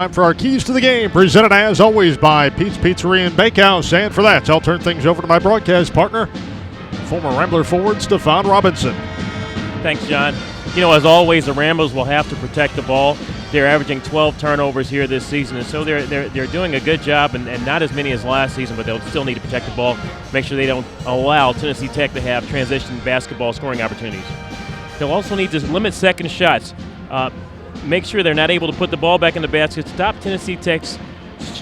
Time for our keys to the game, presented as always by Pete's Pizzeria and Bakehouse. And for that, I'll turn things over to my broadcast partner, former Rambler forward Stefan Robinson. Thanks, John. You know, as always, the Ramblers will have to protect the ball. They're averaging 12 turnovers here this season, and so they're doing a good job, and not as many as last season, but they'll still need to protect the ball, make sure they don't allow Tennessee Tech to have transition basketball scoring opportunities. They'll also need to limit second shots. Make sure they're not able to put the ball back in the basket. Stop Tennessee Tech's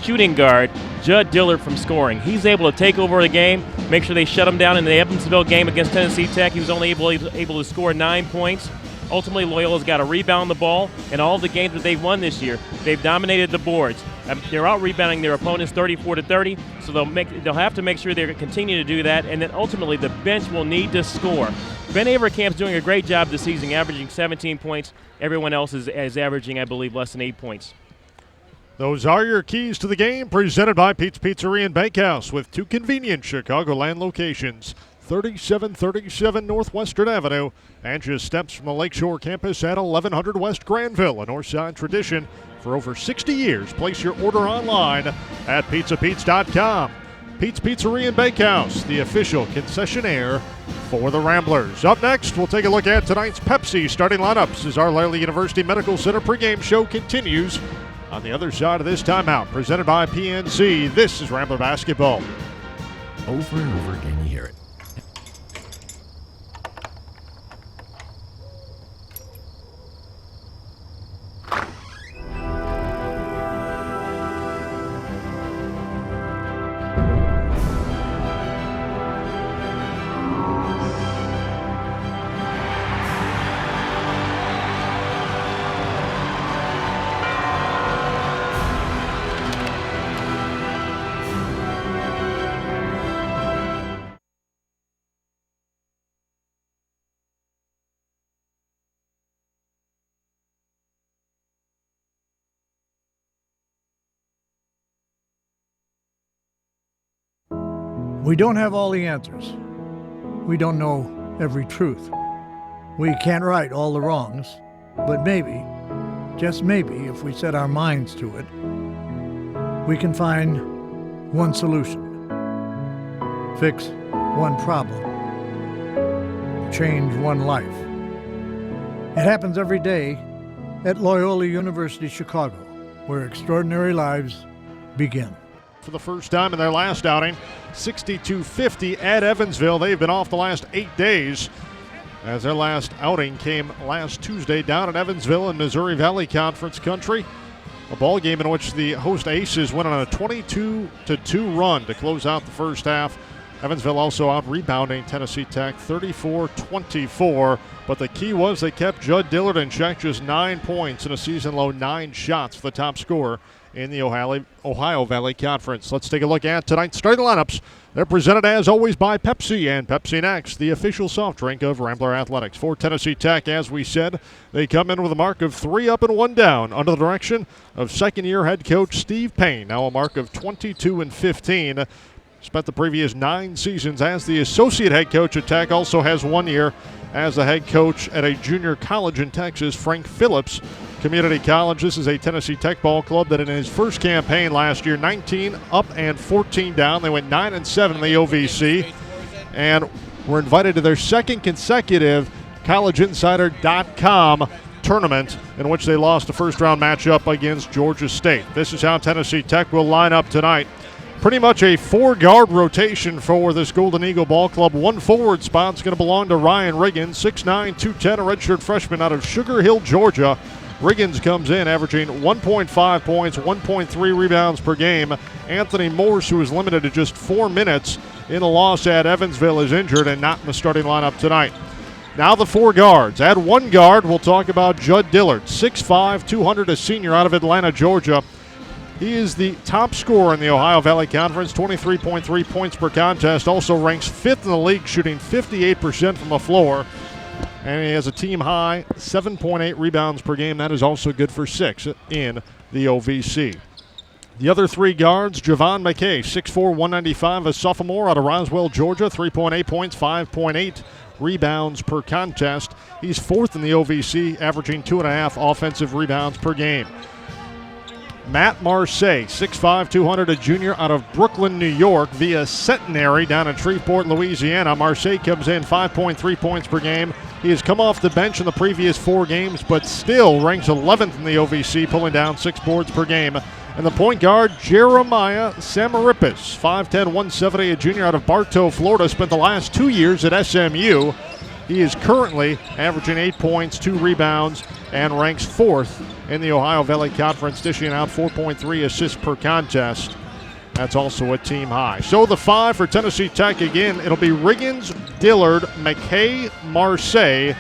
shooting guard, Judd Dillard, from scoring. He's able to take over the game, make sure they shut him down in the Evansville game against Tennessee Tech. He was only able to score 9 points. Ultimately, Loyola's got to rebound the ball. In all the games that they've won this year, they've dominated the boards. They're out-rebounding their opponents 34-30, so they'll have to make sure they continue to do that, and then ultimately the bench will need to score. Ben Avercamp's doing a great job this season, averaging 17 points. Everyone else is averaging, I believe, less than 8 points. Those are your keys to the game, presented by Pete's Pizzeria and Bakehouse, with two convenient Chicagoland locations, 3737 Northwestern Avenue, and just steps from the Lakeshore campus at 1100 West Granville, a Northside tradition for over 60 years. Place your order online at pizzapeats.com. Pete's Pizzeria and Bakehouse, the official concessionaire for the Ramblers. Up next, we'll take a look at tonight's Pepsi starting lineups as our Larry University Medical Center pregame show continues on the other side of this timeout. Presented by PNC, this is Rambler Basketball. Over and over again, you hear it. We don't have all the answers. We don't know every truth. We can't right all the wrongs, but maybe, just maybe, if we set our minds to it, we can find one solution, fix one problem, change one life. It happens every day at Loyola University Chicago, where extraordinary lives begin. For the first time in their last outing, 62-50 at Evansville. They've been off the last 8 days, as their last outing came last Tuesday down in Evansville in Missouri Valley Conference country. A ball game in which the host Aces went on a 22-2 run to close out the first half. Evansville also out-rebounding Tennessee Tech 34-24. But the key was they kept Judd Dillard in check, just 9 points and a season-low 9 shots for the top scorer in the Ohio Valley Conference. Let's take a look at tonight's starting lineups. They're presented as always by Pepsi and Pepsi Next, the official soft drink of Rambler Athletics. For Tennessee Tech, as we said, they come in with a mark of 3 up and 1 down under the direction of second-year head coach Steve Payne. Now a mark of 22-15. Spent the previous 9 seasons as the associate head coach at Tech. Also has 1 year as the head coach at a junior college in Texas, Frank Phillips Community College. This is a Tennessee Tech ball club that in his first campaign last year, 19 up and 14 down. They went 9-7 in the OVC and were invited to their second consecutive collegeinsider.com tournament, in which they lost a first-round matchup against Georgia State. This is how Tennessee Tech will line up tonight. Pretty much a 4-guard rotation for this Golden Eagle ball club. 1 forward spot's going to belong to Ryan Riggins, 6'9", 210, a redshirt freshman out of Sugar Hill, Georgia. Riggins comes in averaging 1.5 points, 1.3 rebounds per game. Anthony Morse, who is limited to just 4 minutes in the loss at Evansville, is injured and not in the starting lineup tonight. Now the 4 guards. At 1 guard, we'll talk about Judd Dillard, 6'5", 200, a senior out of Atlanta, Georgia. He is the top scorer in the Ohio Valley Conference, 23.3 points per contest. Also ranks 5th in the league, shooting 58% from the floor. And he has a team-high 7.8 rebounds per game. That is also good for 6 in the OVC. The other 3 guards, Javon McKay, 6'4", 195, a sophomore out of Roswell, Georgia, 3.8 points, 5.8 rebounds per contest. He's 4th in the OVC, averaging 2.5 offensive rebounds per game. Matt Marseille, 6'5", 200, a junior out of Brooklyn, New York, via Centenary down in Shreveport, Louisiana. Marseille comes in 5.3 points per game. He has come off the bench in the previous 4 games, but still ranks 11th in the OVC, pulling down 6 boards per game. And the point guard, Jeremiah Samarippis, 5'10", 170, a junior out of Bartow, Florida, spent the last 2 years at SMU. He is currently averaging 8 points, 2 rebounds, and ranks 4th in the Ohio Valley Conference, dishing out 4.3 assists per contest. That's also a team high. So the 5 for Tennessee Tech, again, it'll be Riggins, Dillard, McKay, Marseille,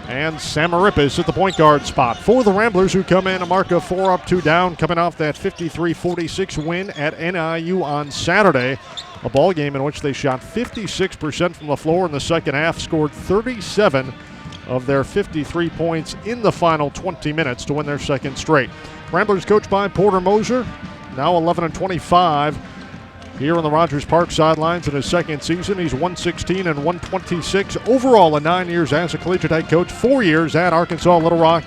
and Samarippis at the point guard spot. For the Ramblers, who come in a mark of 4 up, 2 down, coming off that 53-46 win at NIU on Saturday. A ball game in which they shot 56% from the floor in the second half, scored 37 of their 53 points in the final 20 minutes to win their second straight. Ramblers coached by Porter Moser, now 11-25 here on the Rogers Park sidelines in his second season. He's 116 and 126 overall in 9 years as a collegiate head coach, 4 years at Arkansas Little Rock,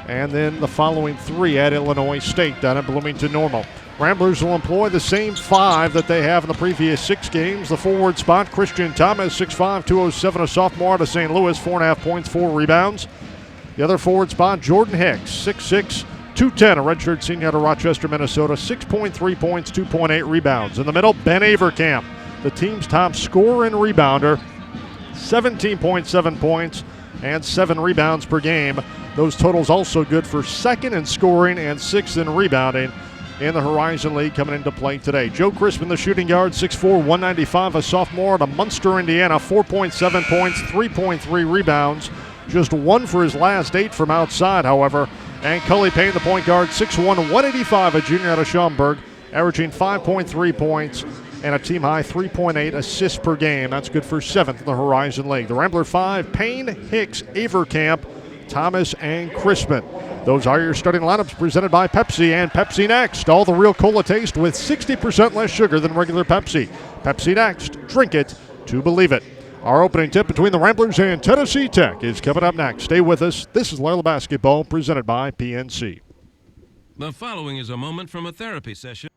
and then the following 3 at Illinois State down at Bloomington Normal. Ramblers will employ the same 5 that they have in the previous 6 games. The forward spot, Christian Thomas, 6'5", 207, a sophomore out of St. Louis, 4.5 points, 4 rebounds. The other forward spot, Jordan Hicks, 6'6", 210, a redshirt senior out of Rochester, Minnesota, 6.3 points, 2.8 rebounds. In the middle, Ben Averkamp, the team's top scorer and rebounder, 17.7 points and 7 rebounds per game. Those totals also good for 2nd in scoring and 6th in rebounding in the Horizon League coming into play today. Joe Crispin, the shooting guard, 6'4", 195, a sophomore out of Munster, Indiana, 4.7 points, 3.3 rebounds. Just 1 for his last 8 from outside, however. And Cully Payne, the point guard, 6'1", 185, a junior out of Schaumburg, averaging 5.3 points and a team-high 3.8 assists per game. That's good for 7th in the Horizon League. The Rambler 5, Payne, Hicks, Averkamp, Thomas, and Crispin. Those are your starting lineups presented by Pepsi and Pepsi Next. All the real cola taste with 60% less sugar than regular Pepsi. Pepsi Next. Drink it to believe it. Our opening tip between the Ramblers and Tennessee Tech is coming up next. Stay with us. This is Loyola Basketball presented by PNC. The following is a moment from a therapy session.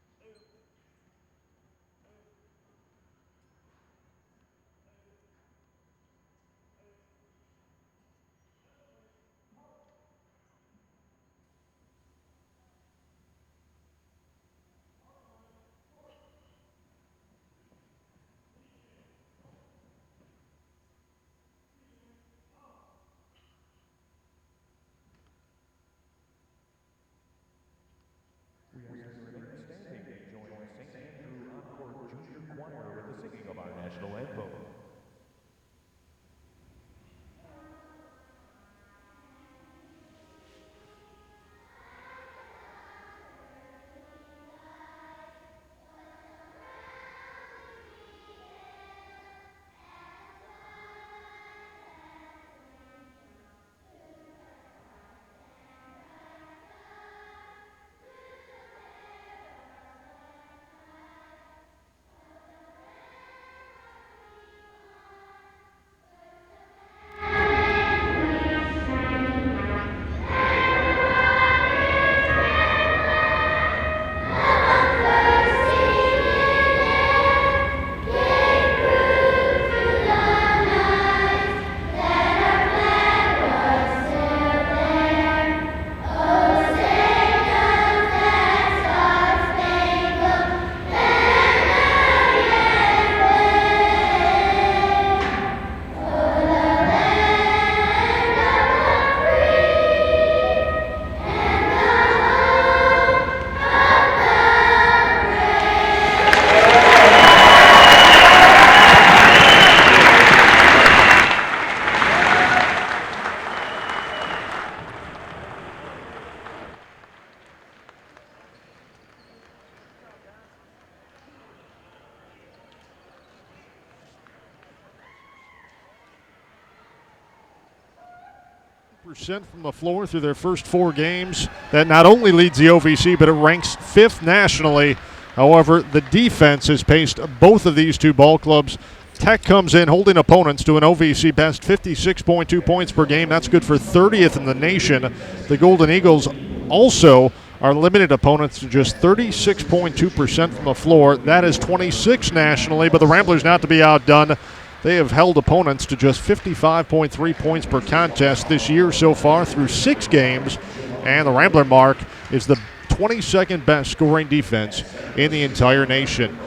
Percent from the floor through their first 4 games. That not only leads the OVC, but it ranks 5th nationally. However, the defense has paced both of these 2 ball clubs. Tech comes in holding opponents to an OVC best 56.2 points per game. That's good for 30th in the nation. The Golden Eagles also are limited opponents to just 36.2% from the floor. That is 26 nationally, but the Ramblers not to be outdone. They have held opponents to just 55.3 points per contest this year so far through 6 games, and the Rambler mark is the 22nd best scoring defense in the entire nation.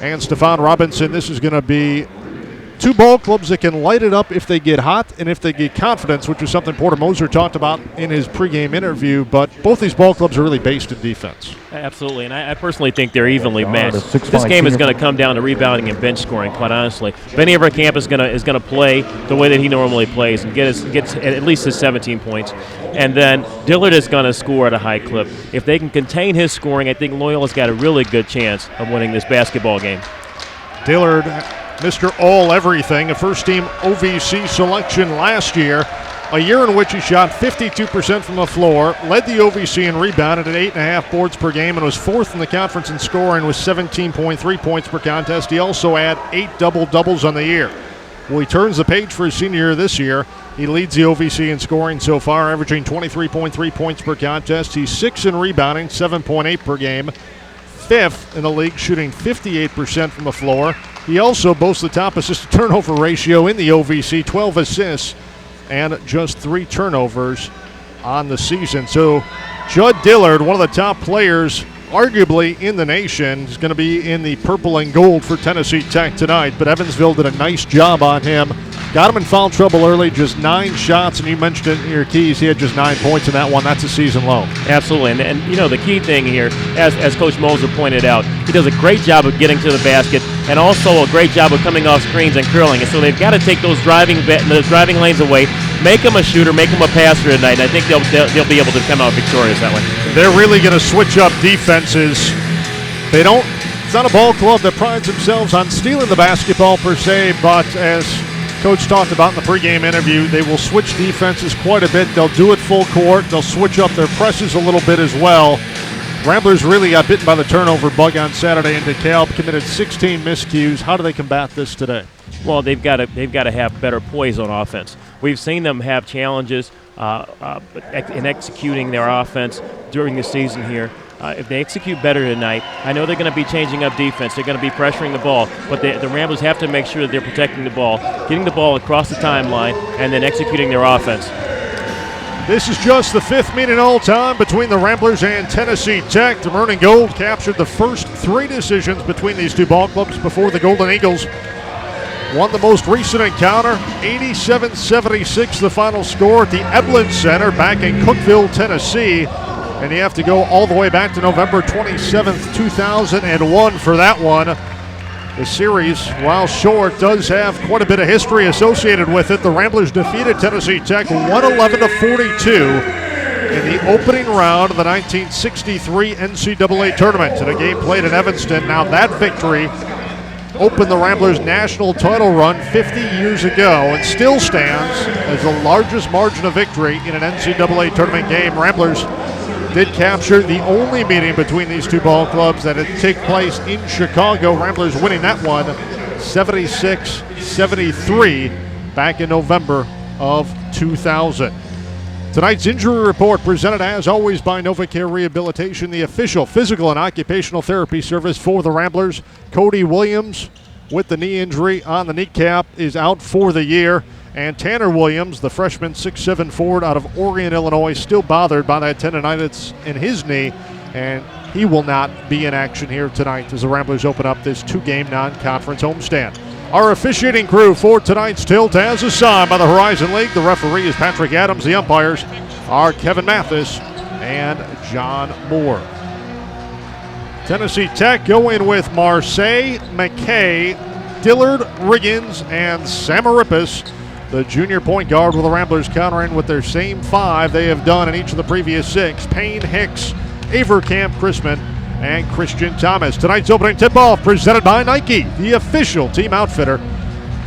And Stephon Robinson, this is going to be 2 ball clubs that can light it up if they get hot and if they get confidence, which is something Porter Moser talked about in his pregame interview. But both these ball clubs are really based in defense. Absolutely, and I personally think they're evenly matched. This game is going to come down to rebounding and bench scoring, quite honestly. Benny Everkamp is going to play the way that he normally plays and gets at least his 17 points. And then Dillard is going to score at a high clip. If they can contain his scoring, I think Loyola's got a really good chance of winning this basketball game. Dillard, Mr. All-Everything, a first-team OVC selection last year, a year in which he shot 52% from the floor, led the OVC in rebounded at 8.5 boards per game, and was 4th in the conference in scoring with 17.3 points per contest. He also had 8 double-doubles on the year. Well, he turns the page for his senior year this year. He leads the OVC in scoring so far, averaging 23.3 points per contest. He's 6th in rebounding, 7.8 per game. 5th in the league, shooting 58% from the floor. He also boasts the top assist-to-turnover ratio in the OVC, 12 assists and just 3 turnovers on the season. So Judd Dillard, one of the top players arguably in the nation, is going to be in the purple and gold for Tennessee Tech tonight. But Evansville did a nice job on him. Got him in foul trouble early, just 9 shots, and you mentioned it in your keys. He had just 9 points in that one. That's a season low. Absolutely, and you know, the key thing here, as Coach Moser pointed out, he does a great job of getting to the basket and also a great job of coming off screens and curling. And so they've got to take those driving lanes away, make him a shooter, make him a passer tonight, and I think they'll be able to come out victorious that way. They're really going to switch up defenses. It's not a ball club that prides themselves on stealing the basketball per se, but as Coach talked about in the pregame interview, they will switch defenses quite a bit. They'll do it full court. They'll switch up their presses a little bit as well. Ramblers really got bitten by the turnover bug on Saturday, and DeKalb committed 16 miscues. How do they combat this today? Well, they've got to have better poise on offense. We've seen them have challenges in executing their offense during the season here. If they execute better tonight, I know they're going to be changing up defense. They're going to be pressuring the ball, but the Ramblers have to make sure that they're protecting the ball, getting the ball across the timeline, and then executing their offense. This is just the 5th meeting all time between the Ramblers and Tennessee Tech. The Maroon and Gold captured the first 3 decisions between these 2 ball clubs before the Golden Eagles won the most recent encounter. 87-76 the final score at the Eblen Center back in Cookeville, Tennessee. And you have to go all the way back to November 27th, 2001 for that one. The series, while short, does have quite a bit of history associated with it. The Ramblers defeated Tennessee Tech 111-42 in the opening round of the 1963 NCAA tournament in a game played in Evanston. Now that victory opened the Ramblers' national title run 50 years ago and still stands as the largest margin of victory in an NCAA tournament game. Ramblers did capture the only meeting between these 2 ball clubs that had taken place in Chicago. Ramblers winning that one 76-73 back in November of 2000. Tonight's injury report presented as always by NovaCare Rehabilitation, the official physical and occupational therapy service for the Ramblers. Cody Williams with the knee injury on the kneecap is out for the year. And Tanner Williams, the freshman 6'7" forward out of Orion, Illinois, still bothered by that tendonitis in his knee, and he will not be in action here tonight as the Ramblers open up this 2-game non-conference homestand. Our officiating crew for tonight's tilt, as assigned by the Horizon League. The referee is Patrick Adams. The umpires are Kevin Mathis and John Moore. Tennessee Tech go in with Marseille, McKay, Dillard, Riggins, and Samarippis. The junior point guard with the Ramblers countering with their same 5 they have done in each of the previous 6. Payne, Hicks, Averkamp, Chrisman, and Christian Thomas. Tonight's opening tip-off presented by Nike, the official team outfitter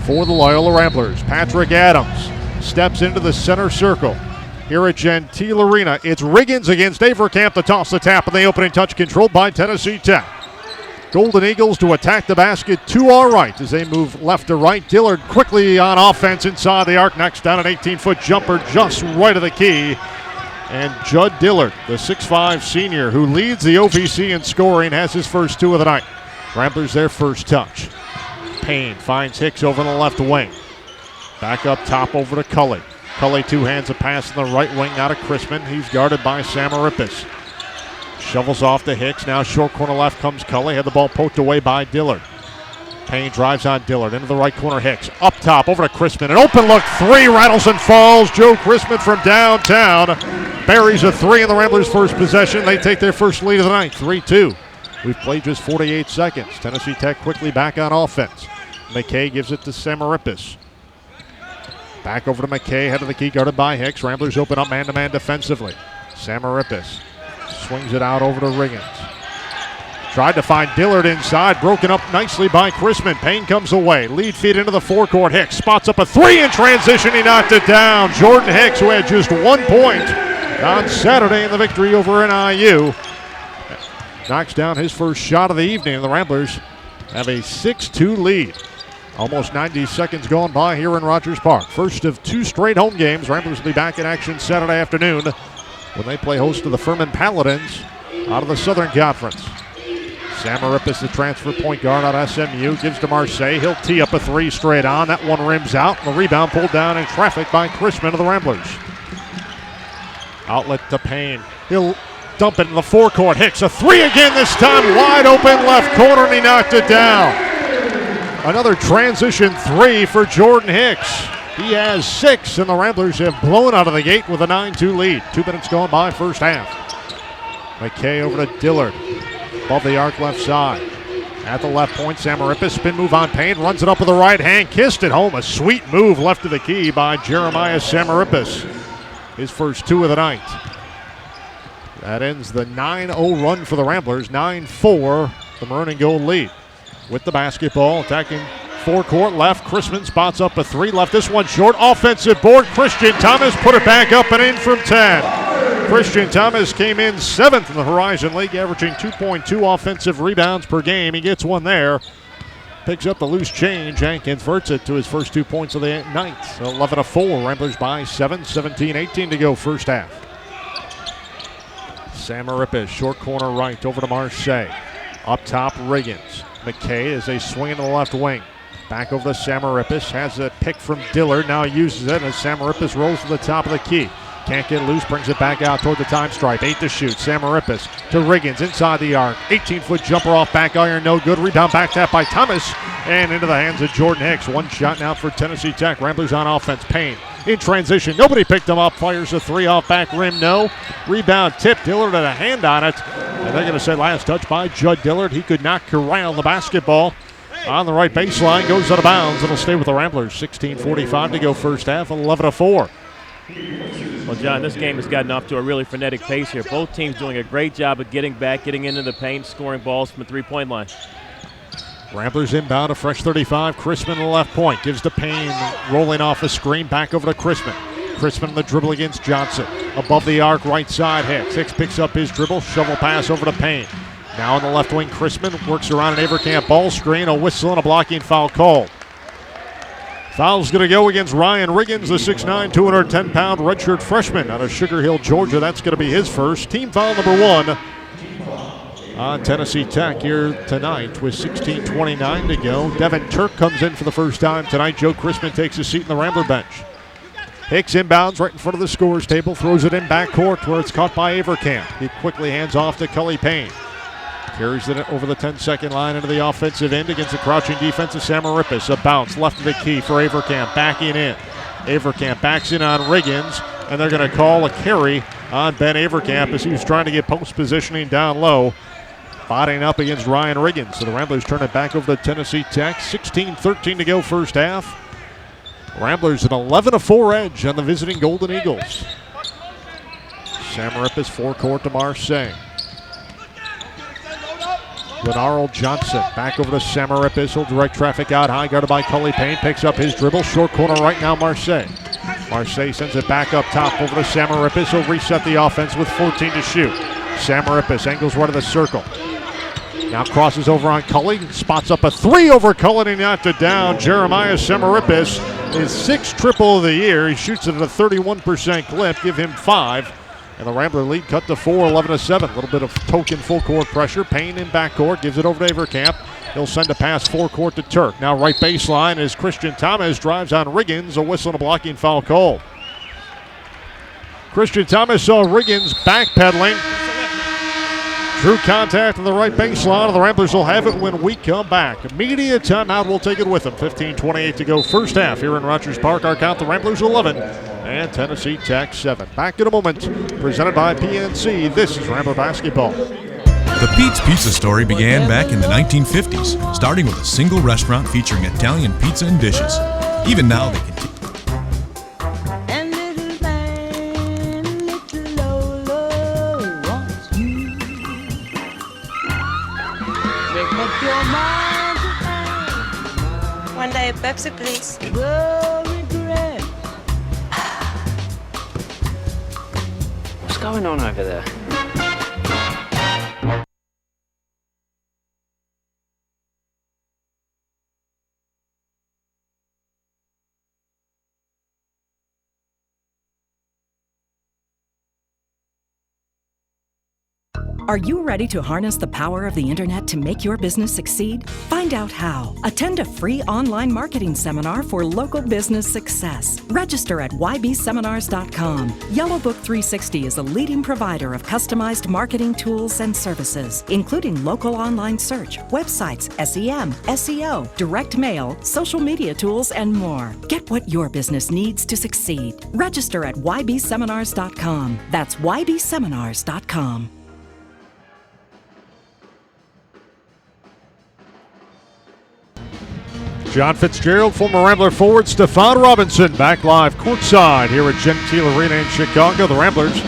for the Loyola Ramblers. Patrick Adams steps into the center circle here at Gentile Arena. It's Riggins against Averkamp to toss the tap, and the opening touch controlled by Tennessee Tech. Golden Eagles to attack the basket to our right as they move left to right. Dillard quickly on offense inside the arc, knocks down an 18-foot jumper just right of the key. And Judd Dillard, the 6'5 senior who leads the OVC in scoring, has his first 2 of the night. Ramblers their first touch. Payne finds Hicks over in the left wing. Back up top over to Cully. Cully 2 hands a pass in the right wing out of Crispin. He's guarded by Samarippis. Shovels off to Hicks. Now short corner left comes Cully. Had the ball poked away by Dillard. Payne drives on Dillard into the right corner. Hicks up top over to Crispin. An open look 3 rattles and falls. Joe Crispin from downtown buries a 3 in the Ramblers' first possession. They take their first lead of the night, 3-2. We've played just 48 seconds. Tennessee Tech quickly back on offense. McKay gives it to Samarippis. Back over to McKay, head of the key, guarded by Hicks. Ramblers open up man-to-man defensively. Samarippis swings it out over to Riggins. Tried to find Dillard inside, broken up nicely by Crispin. Payne comes away, lead feed into the forecourt. Hicks spots up a 3 in transition, he knocked it down. Jordan Hicks, who had just 1 point on Saturday in the victory over NIU, knocks down his first shot of the evening, and the Ramblers have a 6-2 lead. Almost 90 seconds gone by here in Rogers Park. First of 2 straight home games. Ramblers will be back in action Saturday afternoon when they play host to the Furman Paladins out of the Southern Conference. Samarippis, the transfer point guard out SMU, gives to Marseille. He'll tee up a 3 straight on. That one rims out. The rebound pulled down in traffic by Crispin of the Ramblers. Outlet to Payne. He'll dump it in the forecourt. Hicks a 3 again, this time wide open left corner, and he knocked it down. Another transition 3 for Jordan Hicks. He has 6, and the Ramblers have blown out of the gate with a 9-2 lead. 2 minutes gone by first half. McKay over to Dillard. Above the arc left side. At the left point, Samarippis, spin move on Payne, runs it up with the right hand, kissed it home. A sweet move left of the key by Jeremiah Samarippis. His first 2 of the night. That ends the 9-0 run for the Ramblers. 9-4, the maroon and gold lead. With the basketball, attacking forecourt left. Crispin spots up a 3, left this one short. Offensive board, Christian Thomas put it back up and in from 10. Christian Thomas came in 7th in the Horizon League, averaging 2.2 offensive rebounds per game. He gets 1 there. Picks up the loose change and converts it to his first 2 points of the night. 11-4, Ramblers by 7, 17-18 to go first half. Samarippis, short corner right, over to Marseille. Up top, Riggins. McKay as they swing into the left wing. Back over to Samarippis, has a pick from Dillard, now uses it as Samarippis rolls to the top of the key. Can't get loose, brings it back out toward the time stripe. 8 to shoot. Samarippis to Riggins inside the arc. 18-foot jumper off back iron, no good. Rebound back tap by Thomas and into the hands of Jordan Hicks. 1 shot now for Tennessee Tech. Ramblers on offense. Payne in transition. Nobody picked him up. Fires a 3 off back rim, no. Rebound tip. Dillard had a hand on it. And they're going to say last touch by Judd Dillard. He could not corral the basketball on the right baseline. Goes out of bounds. It'll stay with the Ramblers. 16:45 to go first half. 11-4. Well, John, this game has gotten off to a really frenetic pace here. Both teams doing a great job of getting back, getting into the paint, scoring balls from the three-point line. Ramblers inbound, a fresh 35. Crispin on the left point. Gives to Payne, rolling off a screen. Back over to Crispin. Crispin on the dribble against Johnson. Above the arc, right side Hicks. Hicks picks up his dribble. Shovel pass over to Payne. Now on the left wing, Crispin works around an Avercamp ball screen. A whistle and a blocking foul called. Foul's going to go against Ryan Riggins, the 6'9", 210-pound redshirt freshman out of Sugar Hill, Georgia. That's going to be his first. Team foul number 1 on Tennessee Tech here tonight with 16:29 to go. Devin Turk comes in for the first time tonight. Joe Crispin takes a seat in the Rambler bench. Hicks inbounds right in front of the scorer's table, throws it in backcourt where it's caught by Avercamp. He quickly hands off to Cully Payne. Carries it over the 10-second line into the offensive end against the crouching defense of Samarippis. A bounce left of the key for Avercamp, backing in. Avercamp backs in on Riggins, and they're going to call a carry on Ben Avercamp as he was trying to get post positioning down low, bodying up against Ryan Riggins. So the Ramblers turn it back over to Tennessee Tech. 16:13 to go first half. Ramblers an 11-4 edge on the visiting Golden Eagles. Samarippis forecourt to Marseille. Lenaro Johnson back over to Samarippis. He'll direct traffic out high, guarded by Cully Payne. Picks up his dribble. Short corner right now, Marseille. Marseille sends it back up top over to Samarippis. He'll reset the offense with 14 to shoot. Samarippis angles right of the circle. Now crosses over on Cully. Spots up a 3 over Cully and he knocked it down. Jeremiah Samarippis, his 6th triple of the year. He shoots it at a 31% clip. Give him 5. And the Rambler lead cut to 4, 11-7. A little bit of token full court pressure. Payne in backcourt, gives it over to Avercamp. He'll send a pass forecourt to Turk. Now right baseline as Christian Thomas drives on Riggins. A whistle and a blocking foul call. Christian Thomas saw Riggins backpedaling. Drew contact on the right baseline. The Ramblers will have it when we come back. Immediate timeout, we'll take it with them. 15:28 to go first half here in Rogers Park. Our count, the Ramblers 11 and Tennessee Tech 7. Back in a moment. Presented by PNC. This is Rambler Basketball. The Pete's Pizza story began back in the 1950s, starting with a single restaurant featuring Italian pizza and dishes. Even now, they continue. One day, Pepsi, please. What's going on over there? Are you ready to harness the power of the internet to make your business succeed? Find out how. Attend a free online marketing seminar for local business success. Register at ybseminars.com. Yellow Book 360 is a leading provider of customized marketing tools and services, including local online search, websites, SEM, SEO, direct mail, social media tools, and more. Get what your business needs to succeed. Register at ybseminars.com. That's ybseminars.com. John Fitzgerald, former Rambler forward Stephon Robinson, back live courtside here at Gentile Arena in Chicago. The Ramblers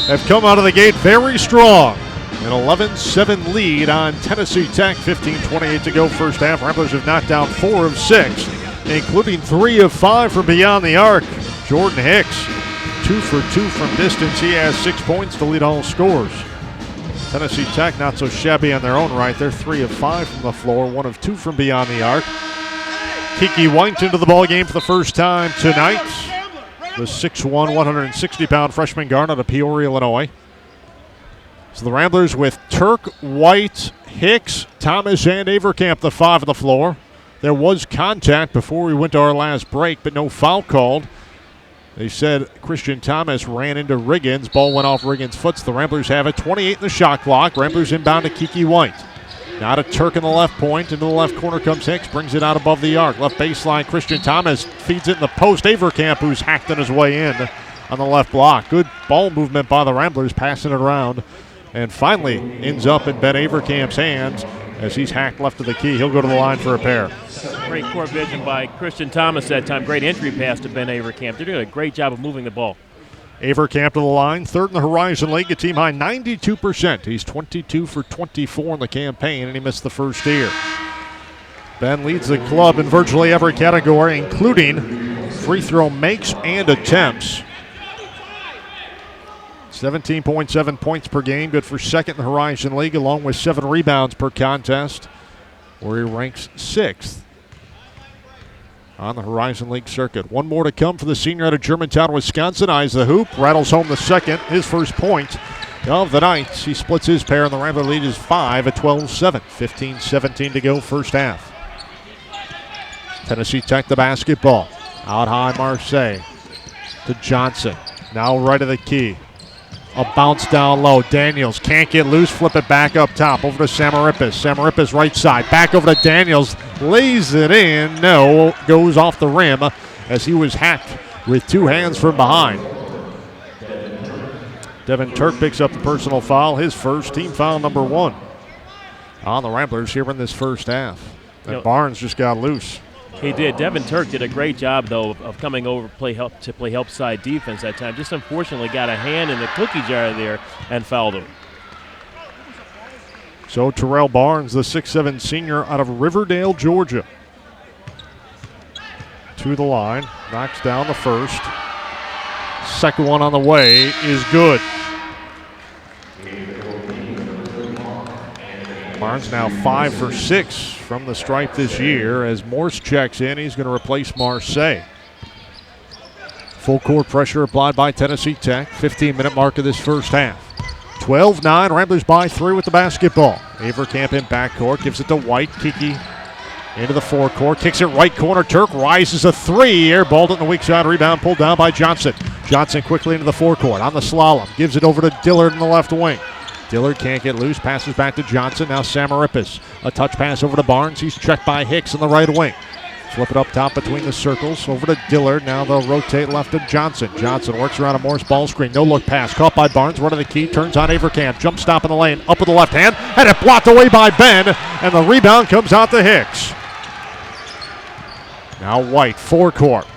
have come out of the gate very strong. An 11-7 lead on Tennessee Tech. 15:28 to go first half. Ramblers have knocked down 4 of 6, including 3 of 5 from beyond the arc. Jordan Hicks, 2 for 2 from distance. He has 6 points to lead all scores. Tennessee Tech not so shabby on their own right. They're 3 of 5 from the floor, 1 of 2 from beyond the arc. Kiki White into the ballgame for the first time tonight. The 6'1", 160-pound freshman guard out of Peoria, Illinois. So the Ramblers with Turk, White, Hicks, Thomas, and Avercamp, the 5 on the floor. There was contact before we went to our last break, but no foul called. They said Christian Thomas ran into Riggins. Ball went off Riggins' foot. So the Ramblers have it. 28 in the shot clock. Ramblers inbound to Kiki White. Now to Turk in the left point. Into the left corner comes Hicks. Brings it out above the arc. Left baseline, Christian Thomas feeds it in the post. Avercamp, who's hacked on his way in on the left block. Good ball movement by the Ramblers, passing it around. And finally ends up in Ben Avercamp's hands as he's hacked left of the key. He'll go to the line for a pair. Great court vision by Christian Thomas that time. Great entry pass to Ben Avercamp. They're doing a great job of moving the ball. Avercamp to the line, 3rd in the Horizon League, a team high 92%. He's 22 for 24 in the campaign, and he missed the first here. Ben leads the club in virtually every category, including free throw makes and attempts. 17.7 points per game, good for 2nd in the Horizon League, along with 7 rebounds per contest, where he ranks 6th on the Horizon League circuit. One more to come for the senior out of Germantown, Wisconsin. Eyes the hoop, rattles home the second, his first point of the night. He splits his pair, and the Rambler lead is 5 at 12-7. 15-17 to go first half. Tennessee Tech the basketball. Out high, Marseille to Johnson. Now right of the key. A bounce down low. Daniels can't get loose. Flip it back up top. Over to Samarippis. Samarippis right side. Back over to Daniels. Lays it in. No. Goes off the rim as he was hacked with 2 hands from behind. Devin Turk picks up the personal foul. His first, team foul number 1 on the Ramblers here in this first half. And Barnes just got loose. He did. Devin Turk did a great job, though, of coming over to play help side defense that time. Just unfortunately got a hand in the cookie jar there and fouled him. So Terrell Barnes, the 6'7 senior out of Riverdale, Georgia. To the line, knocks down the first. Second one on the way is good. Barnes now 5 for 6 from the stripe this year as Morse checks in. He's going to replace Marseille. Full court pressure applied by Tennessee Tech. 15-minute mark of this first half. 12-9, Ramblers by 3 with the basketball. Avercamp in backcourt, gives it to White. Kiki into the forecourt, kicks it right corner. Turk rises a 3, airballed it in the weak side. Rebound pulled down by Johnson. Johnson quickly into the forecourt on the slalom, gives it over to Dillard in the left wing. Dillard can't get loose, passes back to Johnson. Now Samarippis, a touch pass over to Barnes. He's checked by Hicks in the right wing. Flip it up top between the circles, over to Dillard. Now they'll rotate left to Johnson. Johnson works around a Morris ball screen. No look pass, caught by Barnes, running the key, turns on Avercamp. Jump stop in the lane, up with the left hand, had it blocked away by Ben, and the rebound comes out to Hicks. Now White, forecourt.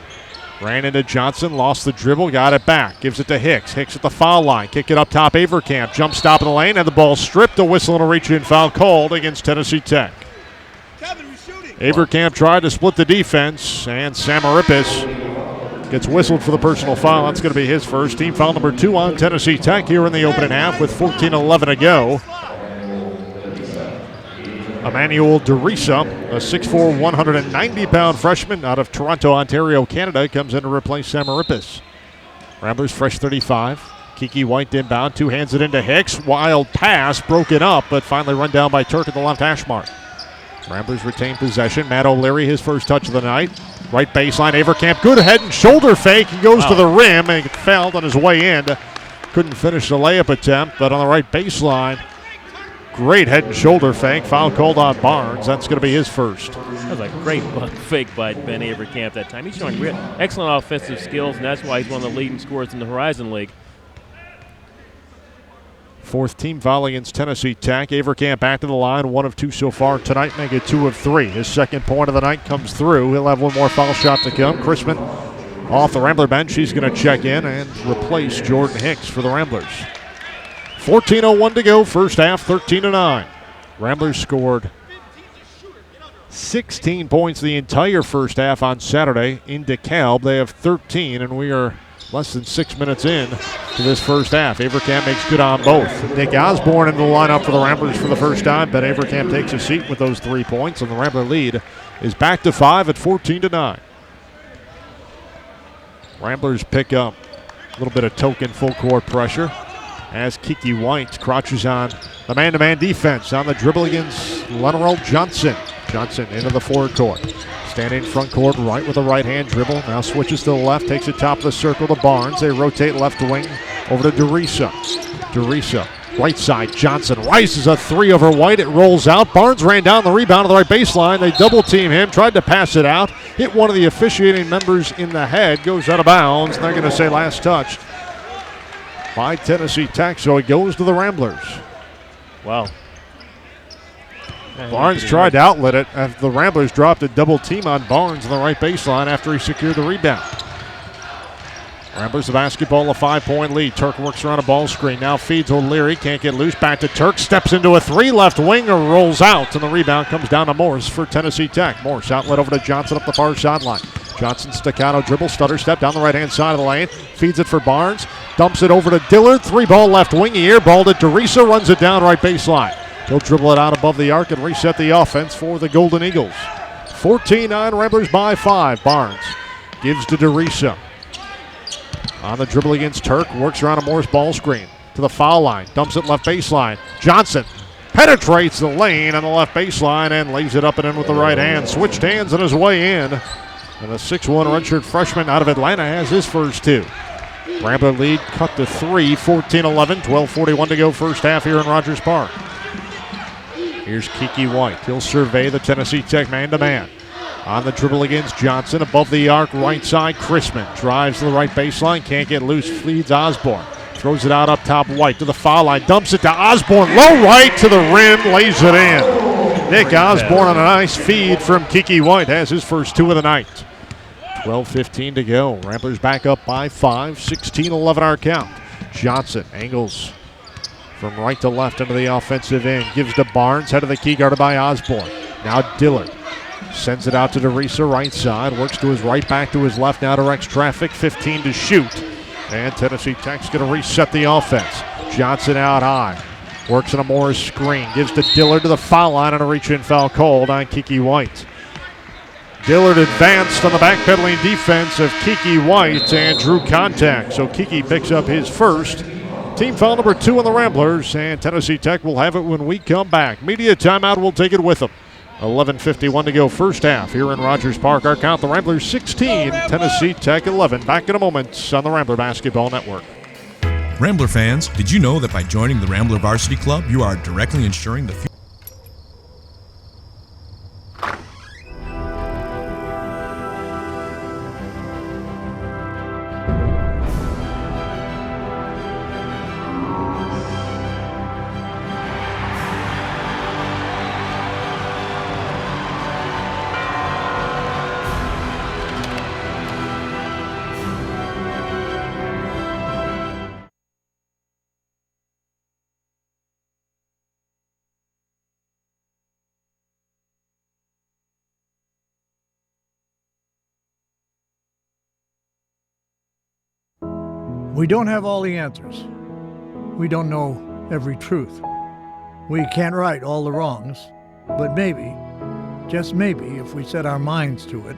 Ran into Johnson, lost the dribble, got it back. Gives it to Hicks. Hicks at the foul line. Kick it up top, Avercamp. Jump stop in the lane, and the ball stripped. A whistle and a reach-in foul called against Tennessee Tech. Avercamp tried to split the defense, and Samarippis gets whistled for the personal foul. That's going to be his first. Team foul number 2 on Tennessee Tech here in the opening half with 14:11 to go. Emmanuel Derisa, a 6'4", 190-pound freshman out of Toronto, Ontario, Canada, comes in to replace Samarippis. Ramblers fresh 35. Kiki White inbound, 2 hands it into Hicks. Wild pass, broken up, but finally run down by Turk at the left hash mark. Ramblers retain possession. Matt O'Leary, his first touch of the night. Right baseline, Avercamp, good head and shoulder fake. He goes to the rim and fouled on his way in. Couldn't finish the layup attempt, but on the right baseline, great head and shoulder fake. Foul called on Barnes. That's going to be his first. That was a great fake by Ben Avercamp that time. He's showing excellent offensive skills, and that's why he's one of the leading scorers in the Horizon League. 4th team foul against Tennessee Tech. Avercamp back to the line, 1 of 2 so far tonight, make it 2 of 3. His second point of the night comes through. He'll have one more foul shot to come. Chrisman off the Rambler bench. He's going to check in and replace Jordan Hicks for the Ramblers. 14:01 to go, first half, 13-9. Ramblers scored 16 points the entire first half on Saturday in DeKalb. They have 13, and we are less than 6 minutes in to this first half. Avercamp makes good on both. Nick Osborne into the lineup for the Ramblers for the first time, but Avercamp takes a seat with those 3 points, and the Rambler lead is back to 5 at 14-9. Ramblers pick up a little bit of token full court pressure as Kiki White crouches on the man-to-man defense on the dribble against Leonard Johnson. Johnson into the forward court. Standing front court right with a right-hand dribble. Now switches to the left, takes it top of the circle to Barnes. They rotate left wing over to Derisa. Derisa, right side, Johnson rises a 3 over White. It rolls out. Barnes ran down the rebound on the right baseline. They double-team him, tried to pass it out. Hit one of the officiating members in the head, goes out of bounds. And they're going to say last touch by Tennessee Tech, so it goes to the Ramblers. Wow. Barnes tried to outlet it after the Ramblers dropped a double team on Barnes on the right baseline after he secured the rebound. Ramblers the basketball, a 5-point lead. Turk works around a ball screen, now feeds O'Leary, can't get loose, back to Turk, steps into a 3, left winger rolls out, and the rebound comes down to Morse for Tennessee Tech. Morse outlet over to Johnson up the far sideline. Johnson staccato dribble, stutter step down the right-hand side of the lane, feeds it for Barnes, dumps it over to Dillard, 3-ball left wing, he airballed it, Derisa runs it down right baseline. He'll dribble it out above the arc and reset the offense for the Golden Eagles. 14-9, Ramblers by 5. Barnes gives to Derisa. On the dribble against Turk, works around a Morris ball screen to the foul line, dumps it left baseline. Johnson penetrates the lane on the left baseline and lays it up and in with the right hand. Switched hands on his way in. And a 6'1" redshirt freshman out of Atlanta has his first 2. Rambler lead cut to 3, 14-11, 12:41 to go first half here in Rogers Park. Here's Kiki White. He'll survey the Tennessee Tech man-to-man. On the dribble against Johnson, above the arc, right side, Chrisman. Drives to the right baseline, can't get loose, leads Osborne. Throws it out up top, White to the foul line, dumps it to Osborne, low right to the rim, lays it in. Nick Osborne on a nice feed from Kiki White, has his first 2 of the night. 12:15 to go. Ramblers back up by 5, 16-11 our count. Johnson angles from right to left into the offensive end. Gives to Barnes, head of the key, guarded by Osborne. Now Dillard sends it out to Derisa, right side. Works to his right, back to his left, now directs traffic. 15 to shoot. And Tennessee Tech's going to reset the offense. Johnson out high. Works on a Morris screen. Gives to Dillard to the foul line on a reach-in foul called on Kiki White. Dillard advanced on the backpedaling defense of Kiki White and drew contact. So Kiki picks up his first. Team foul number 2 on the Ramblers, and Tennessee Tech will have it when we come back. Media timeout will take it with them. 11:51 to go first half here in Rogers Park. Our count, the Ramblers 16, Tennessee Tech 11. Back in a moment on the Rambler Basketball Network. Rambler fans, did you know that by joining the Rambler Varsity Club, you are directly ensuring the future? We don't have all the answers. We don't know every truth. We can't right all the wrongs, but maybe, just maybe, if we set our minds to it,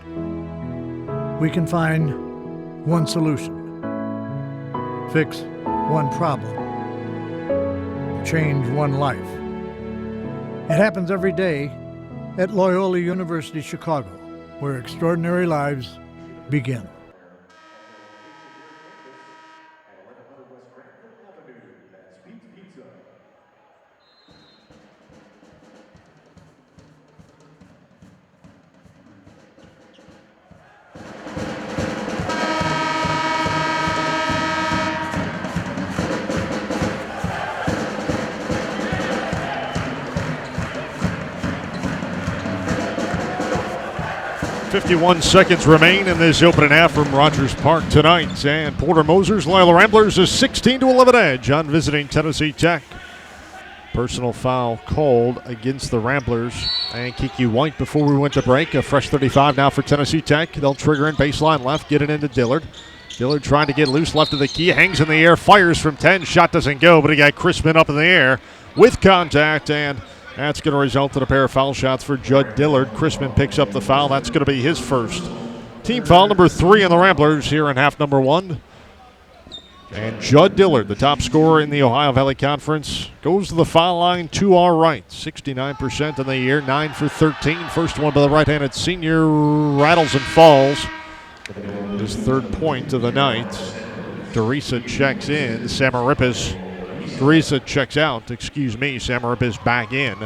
we can find one solution, fix one problem, change one life. It happens every day at Loyola University Chicago, where extraordinary lives begin. 51 seconds remain in this opening half from Rogers Park tonight. And Porter Moser's Loyola Ramblers is 16-11 edge on visiting Tennessee Tech. Personal foul called against the Ramblers and Kiki White before we went to break. A fresh 35 now for Tennessee Tech. They'll trigger in baseline left, get it into Dillard. Dillard trying to get loose left of the key, hangs in the air, fires from 10. Shot doesn't go, but he got Crispin up in the air with contact, and that's going to result in a pair of foul shots for Judd Dillard. Crispin picks up the foul. That's going to be his first. Team foul number 3 on the Ramblers here in half number 1. And Judd Dillard, the top scorer in the Ohio Valley Conference, goes to the foul line to our right. 69% in the year, 9 for 13. First one by the right-handed senior, rattles and falls. His third point of the night. Teresa checks in. Teresa checks out, Samarippis back in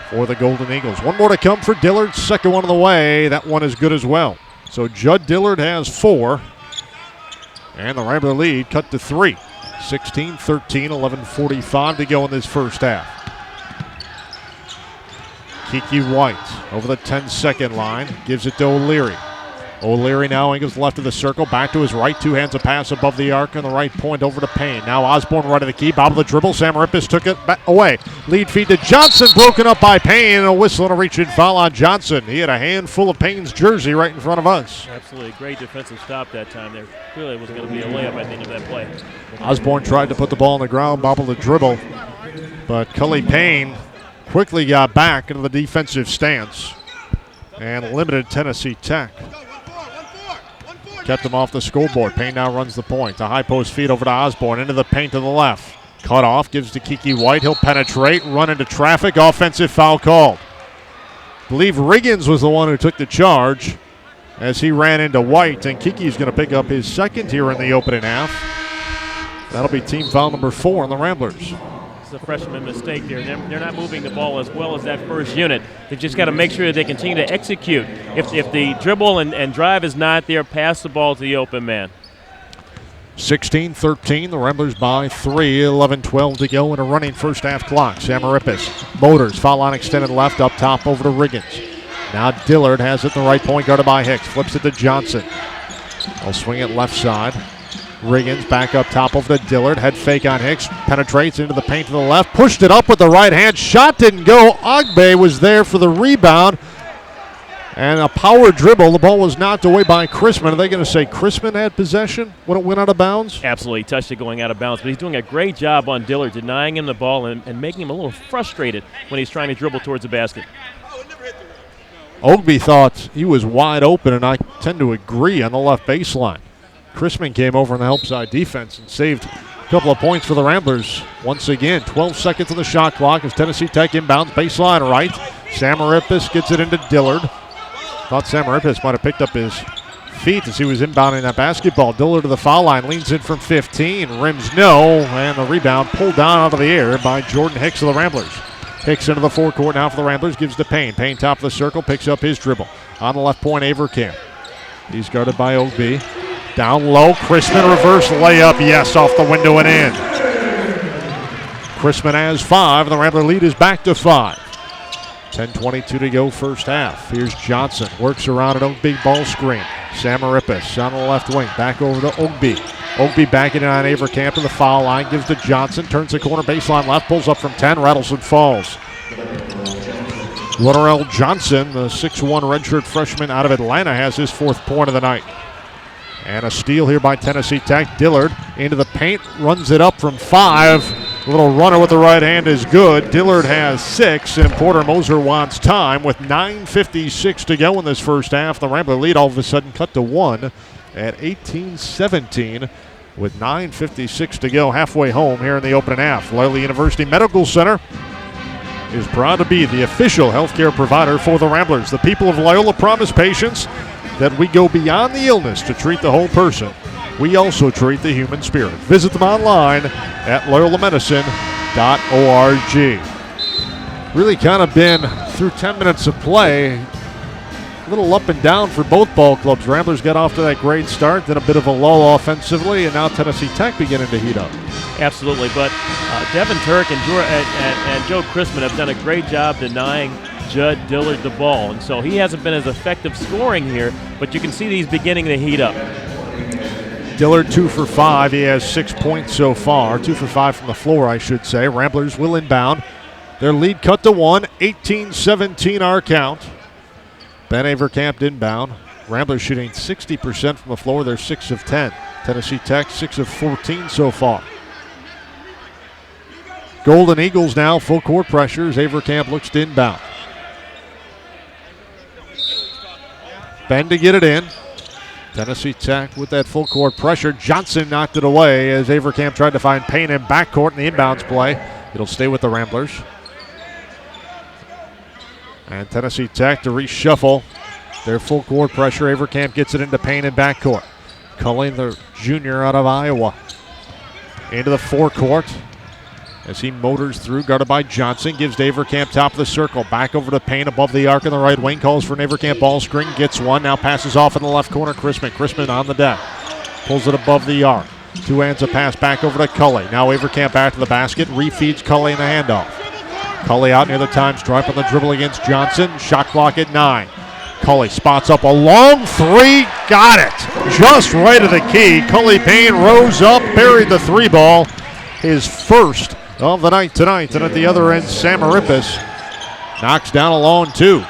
for the Golden Eagles. One more to come for Dillard. Second one on the way. That one is good as well. So Judd Dillard has 4. And the Rambler lead cut to 3. 16-13, 11:45 to go in this first half. Kiki White over the 10-second line. Gives it to O'Leary. O'Leary now angles left of the circle, back to his right, 2 hands a pass above the arc on the right point over to Payne. Now Osborne right of the key, bobble the dribble, Samarippis took it back away. Lead feed to Johnson, broken up by Payne, and a whistle and a reach-in foul on Johnson. He had a handful of Payne's jersey right in front of us. Absolutely great defensive stop that time. There clearly was going to be a layup at the end of that play. Osborne tried to put the ball on the ground, bobble the dribble, but Cully Payne quickly got back into the defensive stance and limited Tennessee Tech. Kept him off the scoreboard. Payne now runs the point. A high post feed over to Osborne. Into the paint to the left. Cut off. Gives to Kiki White. He'll penetrate. Run into traffic. Offensive foul called. I believe Riggins was the one who took the charge as he ran into White. And Kiki's going to pick up his second here in the opening half. That'll be team foul number 4 on the Ramblers. A freshman mistake there. They're not moving the ball as well as that first unit. They've just got to make sure that they continue to execute. If the dribble and drive is not there, pass the ball to the open man. 16-13, the Ramblers by 3, 11-12 to go in a running first half clock. Samarippis motors, foul line extended left, up top over to Riggins. Now Dillard has it in the right point, guarded by Hicks. Flips it to Johnson. I'll swing it left side. Riggins back up top over to Dillard. Head fake on Hicks. Penetrates into the paint to the left. Pushed it up with the right hand. Shot didn't go. Ogbe was there for the rebound. And a power dribble. The ball was knocked away by Crispin. Are they going to say Crispin had possession when it went out of bounds? Absolutely. Touched it going out of bounds. But he's doing a great job on Dillard, denying him the ball and making him a little frustrated when he's trying to dribble towards the basket. Ogbie thought he was wide open, and I tend to agree on the left baseline. Chrisman came over on the help side defense and saved a couple of points for the Ramblers. Once again, 12 seconds on the shot clock as Tennessee Tech inbounds baseline right. Samarippis gets it into Dillard. Thought Samarippis might have picked up his feet as he was inbounding that basketball. Dillard to the foul line, leans in from 15, rims no, and the rebound pulled down out of the air by Jordan Hicks of the Ramblers. Hicks into the forecourt now for the Ramblers, gives to Payne. Payne top of the circle, picks up his dribble. On the left point, Avercamp. He's guarded by Ogbie. Down low, Chrisman reverse layup, yes, off the window and in. Chrisman has 5, and the Rambler lead is back to 5. 10:22 to go first half. Here's Johnson, works around an Ogbie ball screen. Samarippis on the left wing, back over to Ogbie. Ogbie backing it on Avercamp to the foul line, gives to Johnson, turns the corner baseline left, pulls up from 10, rattles and falls. Laurel Johnson, the 6'1 redshirt freshman out of Atlanta, has his 4th point of the night. And a steal here by Tennessee Tech. Dillard into the paint, runs it up from 5. A little runner with the right hand is good. Dillard has 6, and Porter Moser wants time with 9:56 to go in this first half. The Rambler lead all of a sudden cut to 1 at 18-17 with 9:56 to go, halfway home here in the opening half. Loyola University Medical Center is proud to be the official healthcare provider for the Ramblers. The people of Loyola promise patients that we go beyond the illness to treat the whole person. We also treat the human spirit. Visit them online at loyolamedicine.org. Really kind of been through 10 minutes of play. A little up and down for both ball clubs. Ramblers got off to that great start, then a bit of a lull offensively, and now Tennessee Tech beginning to heat up. Absolutely, but Devin Turk and Joe Chrisman have done a great job denying Judd Dillard the ball, and so he hasn't been as effective scoring here, but you can see that he's beginning to heat up. Dillard 2 for 5. He has 6 points so far. 2 for 5 from the floor, I should say. Ramblers will inbound. Their lead cut to 1. 18-17 our count. Ben Avercamp inbound. Ramblers shooting 60% from the floor. They're 6 of 10. Tennessee Tech 6 of 14 so far. Golden Eagles now full court pressure as Avercamp looks to inbound. Ben to get it in. Tennessee Tech with that full court pressure. Johnson knocked it away as Avercamp tried to find Payne in backcourt in the inbounds play. It'll stay with the Ramblers. And Tennessee Tech to reshuffle their full court pressure. Avercamp gets it into Payne in backcourt. Cully, the junior out of Iowa, into the forecourt as he motors through, guarded by Johnson. Gives to Avercamp top of the circle. Back over to Payne above the arc in the right wing. Calls for an Avercamp ball screen. Gets one. Now passes off in the left corner. Chrisman on the deck. Pulls it above the arc. Two hands a pass back over to Cully. Now Avercamp back to the basket. Refeeds Cully in the handoff. Cully out near the time stripe on the dribble against Johnson. Shot clock at 9. Cully spots up a long 3. Got it. Just right of the key. Cully Payne rose up, buried the 3 ball. His first of the night tonight. And at the other end, Samarippis knocks down a long 2.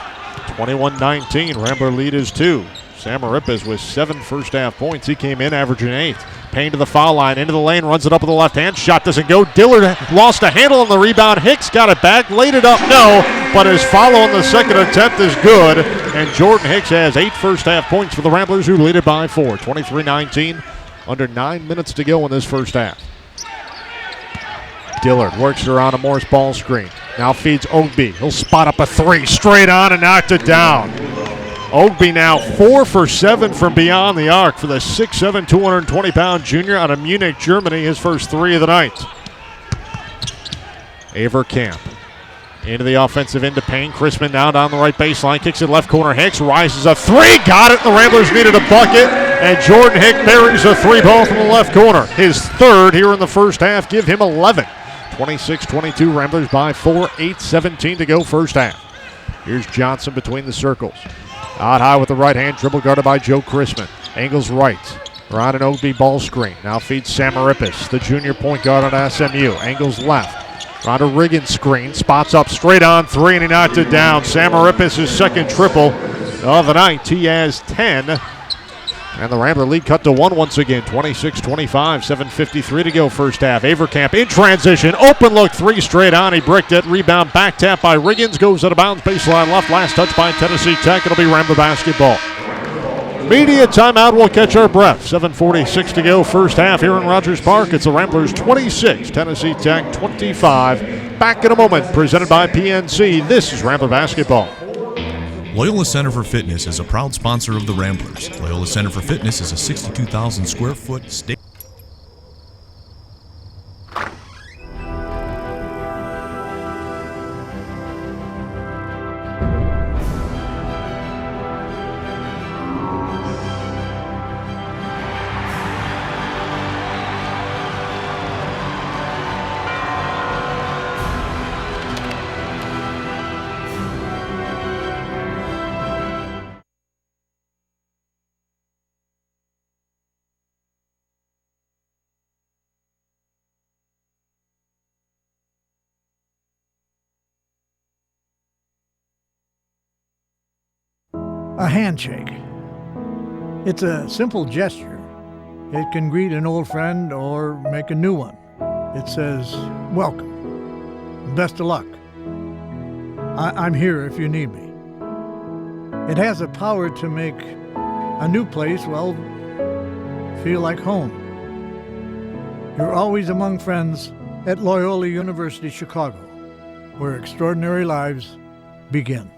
21-19. Rambler lead is 2. Samarippis with 7 first half points. He came in averaging 8. Payne to the foul line, into the lane, runs it up with the left hand. Shot doesn't go. Dillard lost a handle on the rebound. Hicks got it back, laid it up, no, but his follow on the second attempt is good. And Jordan Hicks has 8 first half points for the Ramblers, who lead it by 4. 23-19, under 9 minutes to go in this first half. Dillard works around a Morris ball screen. Now feeds Ogbie. He'll spot up a 3 straight on and knocked it down. Ogbie now 4 for 7 from beyond the arc for the 6'7", 220-pound junior out of Munich, Germany. His first 3 of the night. Avercamp into the offensive end to Payne. Chrisman now down the right baseline. Kicks it left corner. Hicks rises a 3. Got it. The Ramblers needed a bucket. And Jordan Hicks buries a 3 ball from the left corner. His 3rd here in the first half. Give him 11. 26-22. Ramblers by 4. 8:17 to go first half. Here's Johnson between the circles. Out high with the right hand, dribble guarded by Joe Chrisman. Angles right. Around an Ogbie ball screen. Now feeds Samarippis, the junior point guard on SMU. Angles left. Around a Riggins screen. Spots up straight on 3 and he knocked it down. Samarippis' second triple of the night. He has 10. And the Rambler lead cut to 1 once again, 26-25, 7:53 to go first half. Avercamp in transition, open look, 3 straight on. He bricked it. Rebound back tap by Riggins, goes out of bounds, baseline left. Last touch by Tennessee Tech. It'll be Rambler basketball. Media timeout, we'll catch our breath. 7:46 to go first half here in Rogers Park. It's the Ramblers 26, Tennessee Tech 25. Back in a moment, presented by PNC. This is Rambler basketball. Loyola Center for Fitness is a proud sponsor of the Ramblers. Loyola Center for Fitness is a 62,000 square foot state. A handshake. It's a simple gesture. It can greet an old friend or make a new one. It says, welcome, best of luck. I'm here if you need me. It has the power to make a new place, well, feel like home. You're always among friends at Loyola University Chicago, where extraordinary lives begin.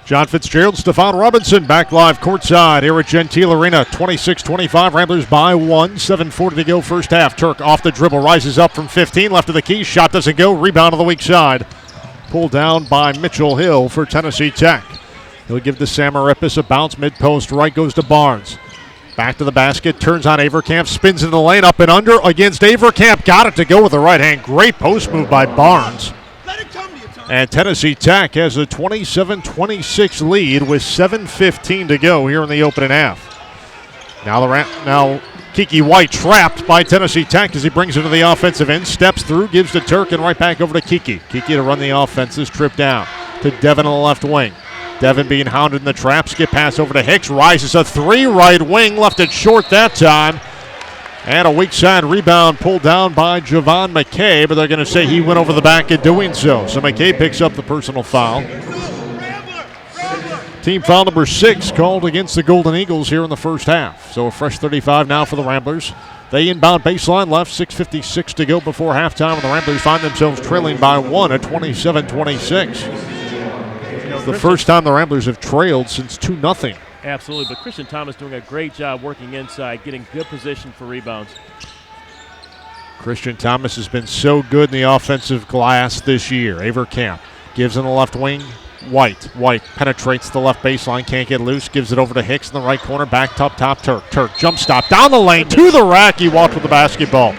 John Fitzgerald, Stephon Robinson back live courtside here at Gentile Arena. 26-25, Ramblers by 1, 7:40 to go first half. Turk off the dribble, rises up from 15, left of the key, shot doesn't go, rebound on the weak side. Pulled down by Mitchell Hill for Tennessee Tech. He'll give the Samarippis a bounce, mid-post right goes to Barnes. Back to the basket, turns on Avercamp, spins in the lane, up and under against Avercamp. Got it to go with the right hand. Great post move by Barnes. And Tennessee Tech has a 27-26 lead with 7:15 to go here in the opening half. Now Kiki White trapped by Tennessee Tech as he brings it to the offensive end, steps through, gives to Turk, and right back over to Kiki. Kiki to run the offenses, trip down to Devin on the left wing. Devin being hounded in the trap, skip pass over to Hicks, rises a 3, right wing, left it short that time. And a weak side rebound pulled down by Javon McKay, but they're going to say he went over the back in doing so. So McKay picks up the personal foul. Team foul number 6 called against the Golden Eagles here in the first half. So a fresh 35 now for the Ramblers. They inbound baseline left, 6:56 to go before halftime, and the Ramblers find themselves trailing by 1 at 27-26. It's the first time the Ramblers have trailed since 2-0. Absolutely, but Christian Thomas doing a great job working inside, getting good position for rebounds. Christian Thomas has been so good in the offensive glass this year. Avercamp gives in the left wing. White penetrates the left baseline, can't get loose, gives it over to Hicks in the right corner, back top Turk. Turk jump stop down the lane to the rack. He walked with the basketball.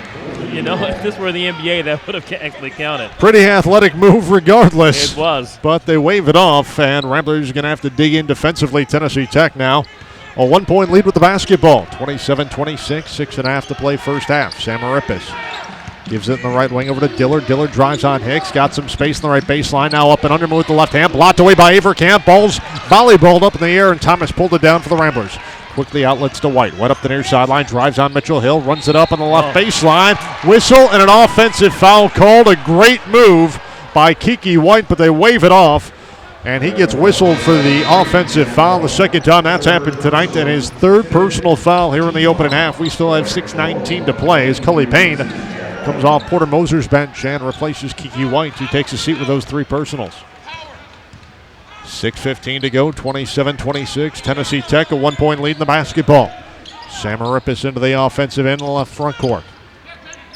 You know, if this were the NBA, that would have actually counted. Pretty athletic move regardless. It was. But they wave it off, and Ramblers are going to have to dig in defensively. Tennessee Tech now a 1-point lead with the basketball. 27-26, 6.5 to play first half. Samarippis gives it in the right wing over to Dillard. Dillard drives on Hicks, got some space in the right baseline. Now up and under with the left hand, blocked away by Avercamp. Ball's volleyballed up in the air, and Thomas pulled it down for the Ramblers. Quickly outlets to White. White up the near sideline, drives on Mitchell Hill, runs it up on the left baseline. Whistle and an offensive foul called. A great move by Kiki White, but they wave it off. And he gets whistled for the offensive foul. The second time that's happened tonight, and his third personal foul here in the opening half. We still have 6:19 to play as Cully Payne comes off Porter Moser's bench and replaces Kiki White, who takes a seat with those 3 personals. 6:15 to go, 27-26. Tennessee Tech a 1-point lead in the basketball. Samarippis into the offensive end in the left front court.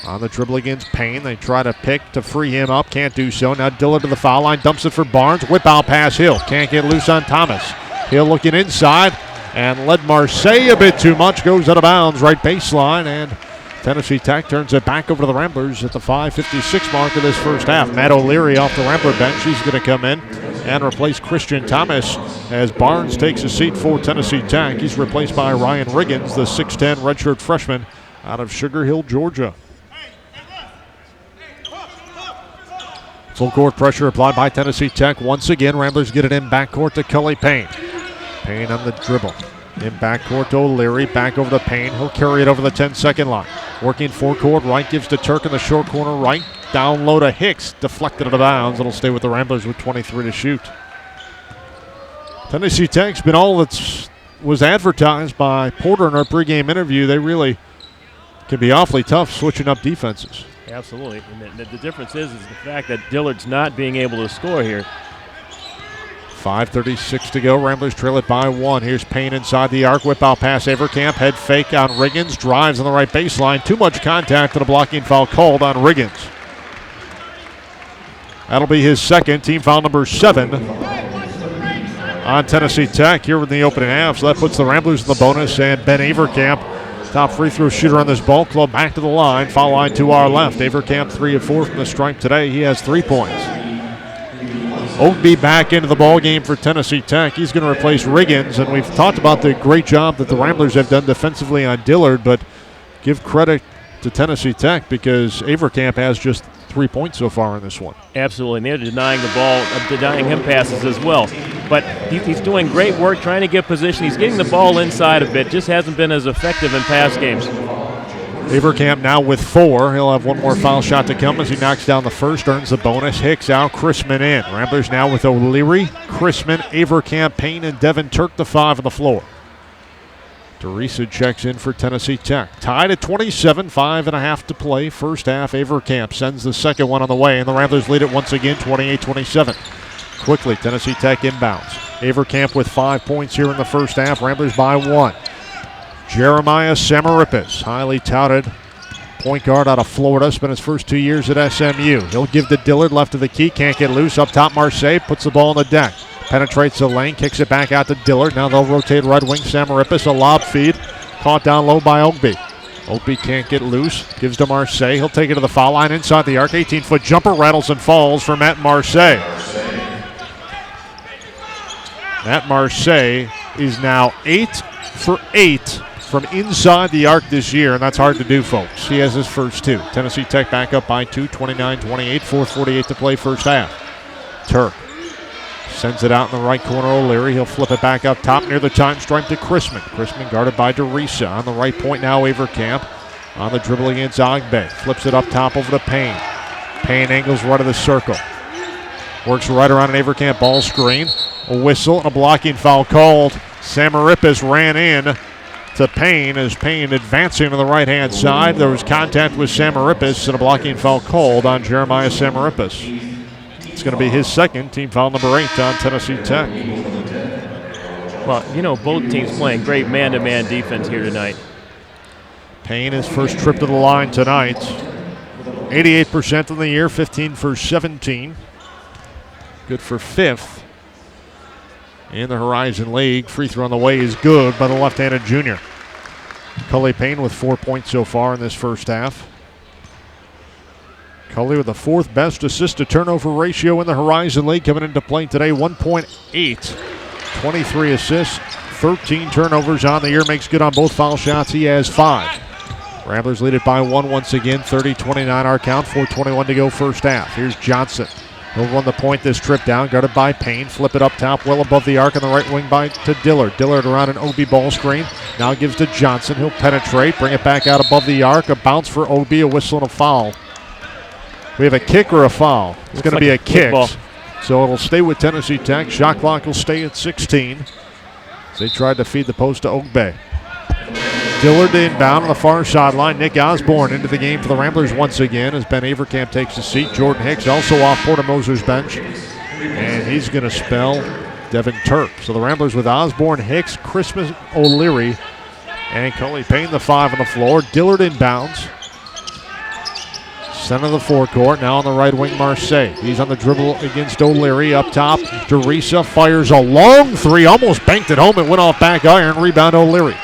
On the dribble against Payne, they try to pick to free him up, can't do so. Now Dillard to the foul line, dumps it for Barnes, whip out pass Hill, can't get loose on Thomas. Hill looking inside, and led Marseille a bit too much. Goes out of bounds, right baseline, and Tennessee Tech turns it back over to the Ramblers at the 5:56 mark of this first half. Matt O'Leary off the Rambler bench. He's going to come in and replace Christian Thomas as Barnes takes a seat for Tennessee Tech. He's replaced by Ryan Riggins, the 6'10 redshirt freshman out of Sugar Hill, Georgia. Full court pressure applied by Tennessee Tech. Once again, Ramblers get it in backcourt to Cully Payne. Payne on the dribble. In backcourt to O'Leary, back over to Payne. He'll carry it over the 10-second line. Working forecourt right, gives to Turk in the short corner right. Down low to Hicks, deflected out of bounds. It'll stay with the Ramblers with 23 to shoot. Tennessee Tech's been all that was advertised by Porter in our pregame interview. They really can be awfully tough switching up defenses. Absolutely. And the difference is the fact that Dillard's not being able to score here. 5:36 to go. Ramblers trail it by 1. Here's Payne inside the arc. Whip out pass. Avercamp. Head fake on Riggins. Drives on the right baseline. Too much contact and a blocking foul called on Riggins. That'll be his second. Team foul number 7 on Tennessee Tech here in the opening half. So that puts the Ramblers in the bonus. And Ben Avercamp, top free throw shooter on this ball club, back to the line. Foul line to our left. Avercamp 3 of 4 from the stripe today. He has 3 points. Oakby back into the ball game for Tennessee Tech. He's going to replace Riggins, and we've talked about the great job that the Ramblers have done defensively on Dillard, but give credit to Tennessee Tech because Avercamp has just 3 points so far in this one. Absolutely, and they're denying the ball, denying him passes as well. But he's doing great work trying to get position. He's getting the ball inside a bit, just hasn't been as effective in past games. Avercamp now with 4. He'll have one more foul shot to come as he knocks down the first, earns the bonus. Hicks out, Chrisman in. Ramblers now with O'Leary, Chrisman, Avercamp, Payne, and Devin Turk, the 5 on the floor. Teresa checks in for Tennessee Tech. Tied at 27, 5.5 to play. First half, Avercamp sends the second one on the way, and the Ramblers lead it once again, 28-27. Quickly, Tennessee Tech inbounds. Avercamp with 5 points here in the first half. Ramblers by 1. Jeremiah Samarippis, highly touted point guard out of Florida, spent his first 2 years at SMU. He'll give to Dillard, left of the key, can't get loose. Up top, Marseille puts the ball on the deck. Penetrates the lane, kicks it back out to Dillard. Now they'll rotate right wing Samarippis, a lob feed. Caught down low by Oakby. Oakby can't get loose, gives to Marseille. He'll take it to the foul line inside the arc. 18-foot jumper, rattles and falls for Matt Marseille. Matt Marseille is now 8 for 8 from inside the arc this year, and that's hard to do, folks. He has his first 2. Tennessee Tech back up by 2, 29-28, 4:48 to play first half. Turk sends it out in the right corner, O'Leary. He'll flip it back up top near the time stripe to Chrisman. Chrisman guarded by Teresa. On the right point now, Avercamp on the dribble against Ogbe. Flips it up top over to Payne. Payne angles right of the circle. Works right around an Avercamp ball screen. A whistle and a blocking foul called. Samarippis ran in to Payne as Payne advancing to the right-hand side. There was contact with Samarippis and a blocking foul called on Jeremiah Samarippis. It's going to be his second, team foul number 8 on Tennessee Tech. Well, you know, both teams playing great man-to-man defense here tonight. Payne, his first trip to the line tonight. 88% in the year, 15 for 17. Good for 5th in the Horizon League. Free throw on the way is good by the left-handed junior. Cully Payne with 4 points so far in this first half. Cully with the 4th best assist-to-turnover ratio in the Horizon League coming into play today, 1.8. 23 assists, 13 turnovers on the year. Makes good on both foul shots. He has 5. Ramblers lead it by 1 once again, 30-29 our count, 4:21 to go first half. Here's Johnson. He'll run the point this trip down, guarded by Payne. Flip it up top, well above the arc on the right wing to Dillard. Dillard around an Obi ball screen. Now gives to Johnson. He'll penetrate, bring it back out above the arc. A bounce for Obi, a whistle and a foul. We have a kick or a foul. It's going to be a kick. So it'll stay with Tennessee Tech. Shot clock will stay at 16. As they tried to feed the post to Oakbay. Dillard inbound on the far sideline. Nick Osborne into the game for the Ramblers once again as Ben Avercamp takes a seat. Jordan Hicks also off Porter Moser's bench. And he's going to spell Devin Turk. So the Ramblers with Osborne, Hicks, Christmas, O'Leary, and Cully Payne, the 5 on the floor. Dillard inbounds. Center of the forecourt, now on the right wing, Marseille. He's on the dribble against O'Leary. Up top, Teresa fires a long three, almost banked it home. It went off back iron. Rebound O'Leary.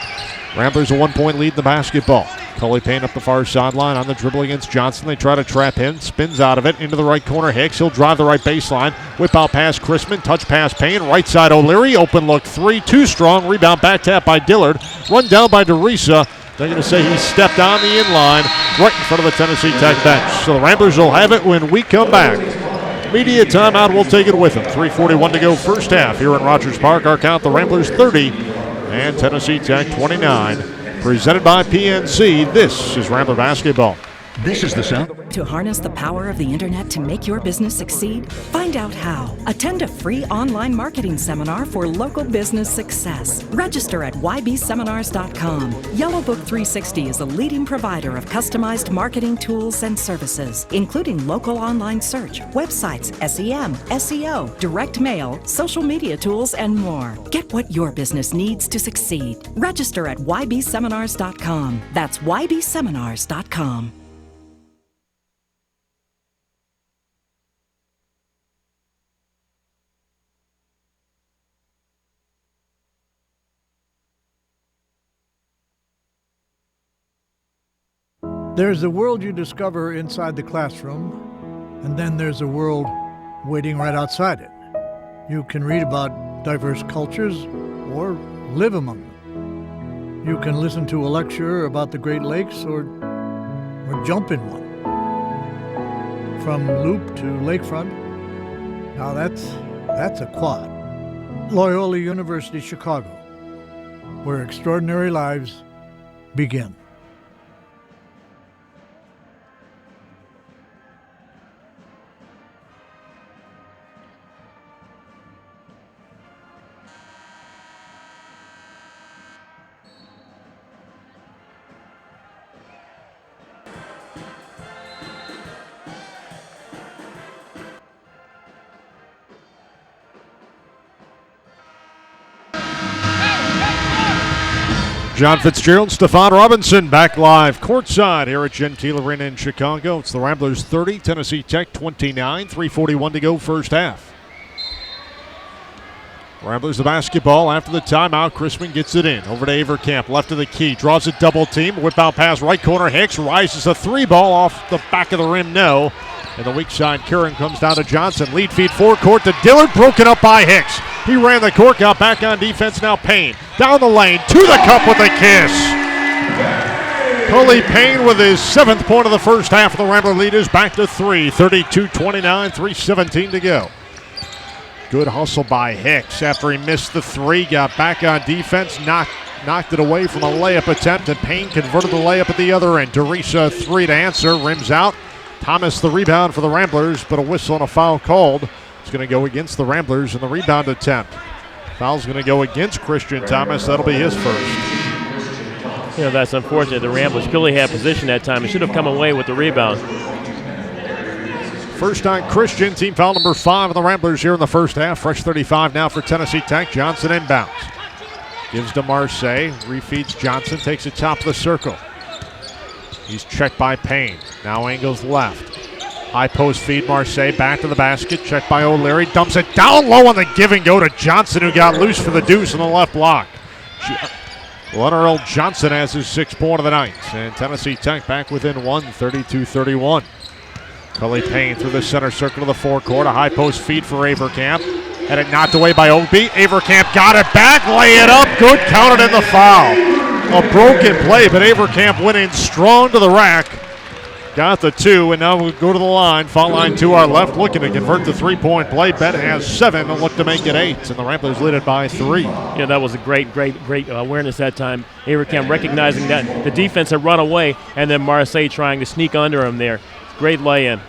Ramblers a 1-point lead in the basketball. Cully Payne up the far sideline on the dribble against Johnson. They try to trap him. Spins out of it into the right corner. Hicks. He'll drive the right baseline. Whip out pass Chrisman. Touch pass Payne. Right side O'Leary. Open look three. Too strong. Rebound back tap by Dillard. Run down by Teresa. They're going to say he stepped on the inline right in front of the Tennessee Tech bench. So the Ramblers will have it when we come back. Media timeout. We'll take it with them. 3:41 to go first half here in Rogers Park. Our count, the Ramblers 30 and Tennessee Tech 29. Presented by PNC, this is Rambler Basketball. This is the sound. To harness the power of the internet to make your business succeed? Find out how. Attend a free online marketing seminar for local business success. Register at ybseminars.com. Yellow Book 360 is a leading provider of customized marketing tools and services, including local online search, websites, SEM, SEO, direct mail, social media tools, and more. Get what your business needs to succeed. Register at ybseminars.com. That's ybseminars.com. There's the world you discover inside the classroom, and then there's a world waiting right outside it. You can read about diverse cultures or live among them. You can listen to a lecture about the Great Lakes or jump in one. From Loop to Lakefront, now that's a quad. Loyola University, Chicago, where extraordinary lives begin. John Fitzgerald, Stephon Robinson back live courtside here at Gentile Arena in Chicago. It's the Ramblers 30, Tennessee Tech 29, 3:41 to go first half. Ramblers the basketball after the timeout. Chrisman gets it in. Over to Avercamp, left of the key. Draws a double team. Whip out pass right corner. Hicks rises a three ball off the back of the rim. No. And the weak side, Curran comes down to Johnson. Lead feed forecourt to Dillard. Broken up by Hicks. He ran the court, got back on defense. Now Payne down the lane to the cup with a kiss. Cully Payne with his 7th point of the first half of the Rambler leaders. Back to 3. 32-29, 3:17 to go. Good hustle by Hicks after he missed the three. Got back on defense, knocked it away from a layup attempt, and Payne converted the layup at the other end. Teresa three to answer, rims out. Thomas the rebound for the Ramblers, but a whistle and a foul called. It's going to go against the Ramblers in the rebound attempt. Foul's going to go against Christian Thomas. That'll be his first. You know, that's unfortunate. The Ramblers clearly had position that time. It should have come away with the rebound. First on Christian, team foul number 5 of the Ramblers here in the first half. Fresh 35 now for Tennessee Tech. Johnson inbounds. Gives to Marseille. Refeeds Johnson. Takes it top of the circle. He's checked by Payne. Now angles left. High post feed Marseille. Back to the basket. Checked by O'Leary. Dumps it down low on the give and go to Johnson, who got loose for the deuce on the left block. Leonard L. Johnson has his 6th point of the night. And Tennessee Tech back within 1, 32-31. Cully Payne through the center circle of the forecourt. A high post feed for Avercamp. Had it knocked away by Obi. Avercamp got it back. Lay it up. Good. Counted in the foul. A broken play, but Avercamp went in strong to the rack. Got the 2, and now we'll go to the line. Foul line to our left, looking to convert the 3-point play. Bet has 7 and look to make it 8, and the Ramblers lead it by 3. Yeah, that was a great awareness that time. Avercamp recognizing that the defense had run away, and then Marseille trying to sneak under him there. Great lay-in.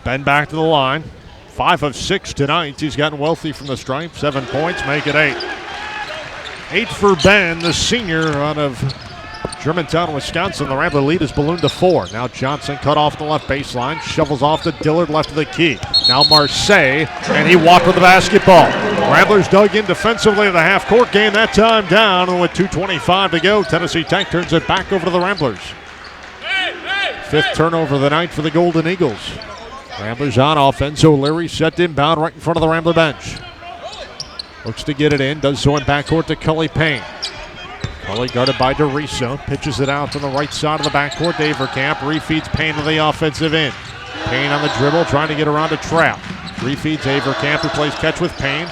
Ben back to the line. 5 of 6 tonight. He's gotten wealthy from the stripe. 7 points, make it 8. 8 for Ben, the senior out of Germantown, Wisconsin. The Rambler lead is ballooned to 4. Now Johnson cut off the left baseline. Shovels off to Dillard, left of the key. Now Marseille, and he walked with the basketball. Ramblers dug in defensively to the half-court game. That time down, and with 2:25 to go, Tennessee Tech turns it back over to the Ramblers. Fifth turnover of the night for the Golden Eagles. Ramblers on offense. O'Leary set inbound right in front of the Rambler bench. Looks to get it in. Does so in backcourt to Cully Payne. Cully guarded by DeRiso. Pitches it out to the right side of the backcourt. Avercamp refeeds Payne to the offensive end. Payne on the dribble trying to get around a trap. Refeeds Avercamp, who plays catch with Payne.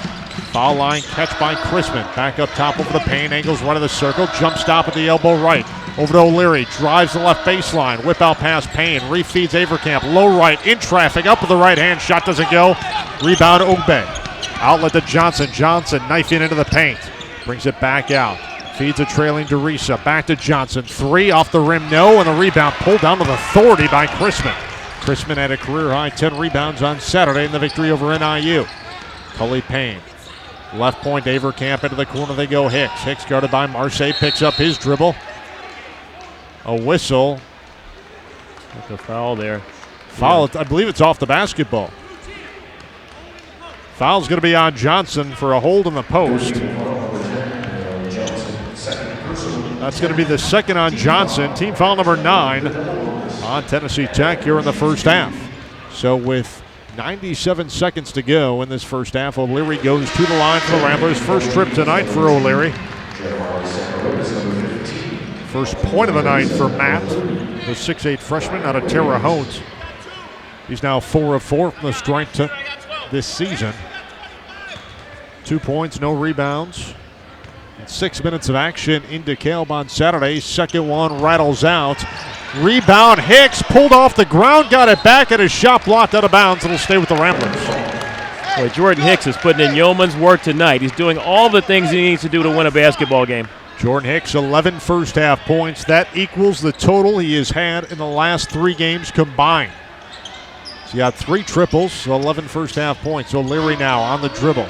Foul line catch by Chrisman. Back up top over the Payne. Angles right of the circle. Jump stop at the elbow right. Over to O'Leary. Drives the left baseline. Whip out past Payne. Refeeds Avercamp. Low right. In traffic. Up with the right hand. Shot doesn't go. Rebound Ogbe. Outlet to Johnson. Johnson knifing into the paint. Brings it back out. Feeds a trailing DeRiso. Back to Johnson. Three off the rim. No. And the rebound pulled down with authority by Chrisman. Chrisman had a career-high 10 rebounds on Saturday in the victory over NIU. Cully Payne. Left point, Avercamp into the corner. They go Hicks. Hicks guarded by Marseille. Picks up his dribble. A whistle. That's a foul there. Foul, I believe it's off the basketball. Foul's going to be on Johnson for a hold in the post. That's going to be the second on Johnson. Team foul number 9 on Tennessee Tech here in the first half. So with 97 seconds to go in this first half, O'Leary goes to the line for the Ramblers. First trip tonight for O'Leary. First point of the night for Matt, the 6'8 freshman out of Terre Haute. He's now 4 of 4 from the stripe this season. 2 points, no rebounds. 6 minutes of action in DeKalb on Saturday. Second one rattles out. Rebound, Hicks pulled off the ground, got it back, and his shot blocked out of bounds. It'll stay with the Ramblers. Boy, Jordan Hicks is putting in yeoman's work tonight. He's doing all the things he needs to do to win a basketball game. Jordan Hicks, 11 first half points. That equals the total he has had in the last 3 games combined. He's got 3 triples, so 11 first half points. O'Leary now on the dribble.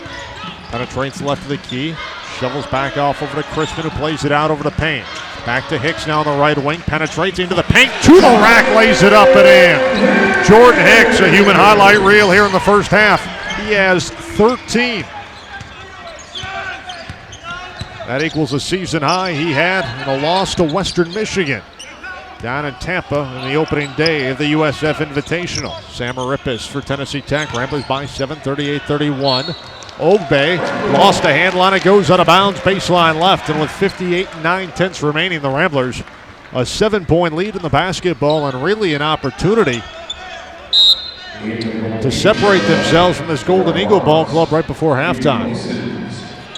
Penetrates left of the key. Shovels back off over to Chrisman, who plays it out over to Payne. Back to Hicks now on the right wing. Penetrates into the paint. To the rack, lays it up and in. Jordan Hicks, a human highlight reel here in the first half. He has 13. That equals a season high he had in a loss to Western Michigan down in Tampa in the opening day of the USF Invitational. Samarippis for Tennessee Tech. Ramblers by 7, 38-31. Ogbe lost a handle on it, goes out of bounds, baseline left, and with 58 9/10 remaining, the Ramblers a 7-point lead in the basketball and really an opportunity to separate themselves from this Golden Eagle ball club right before halftime.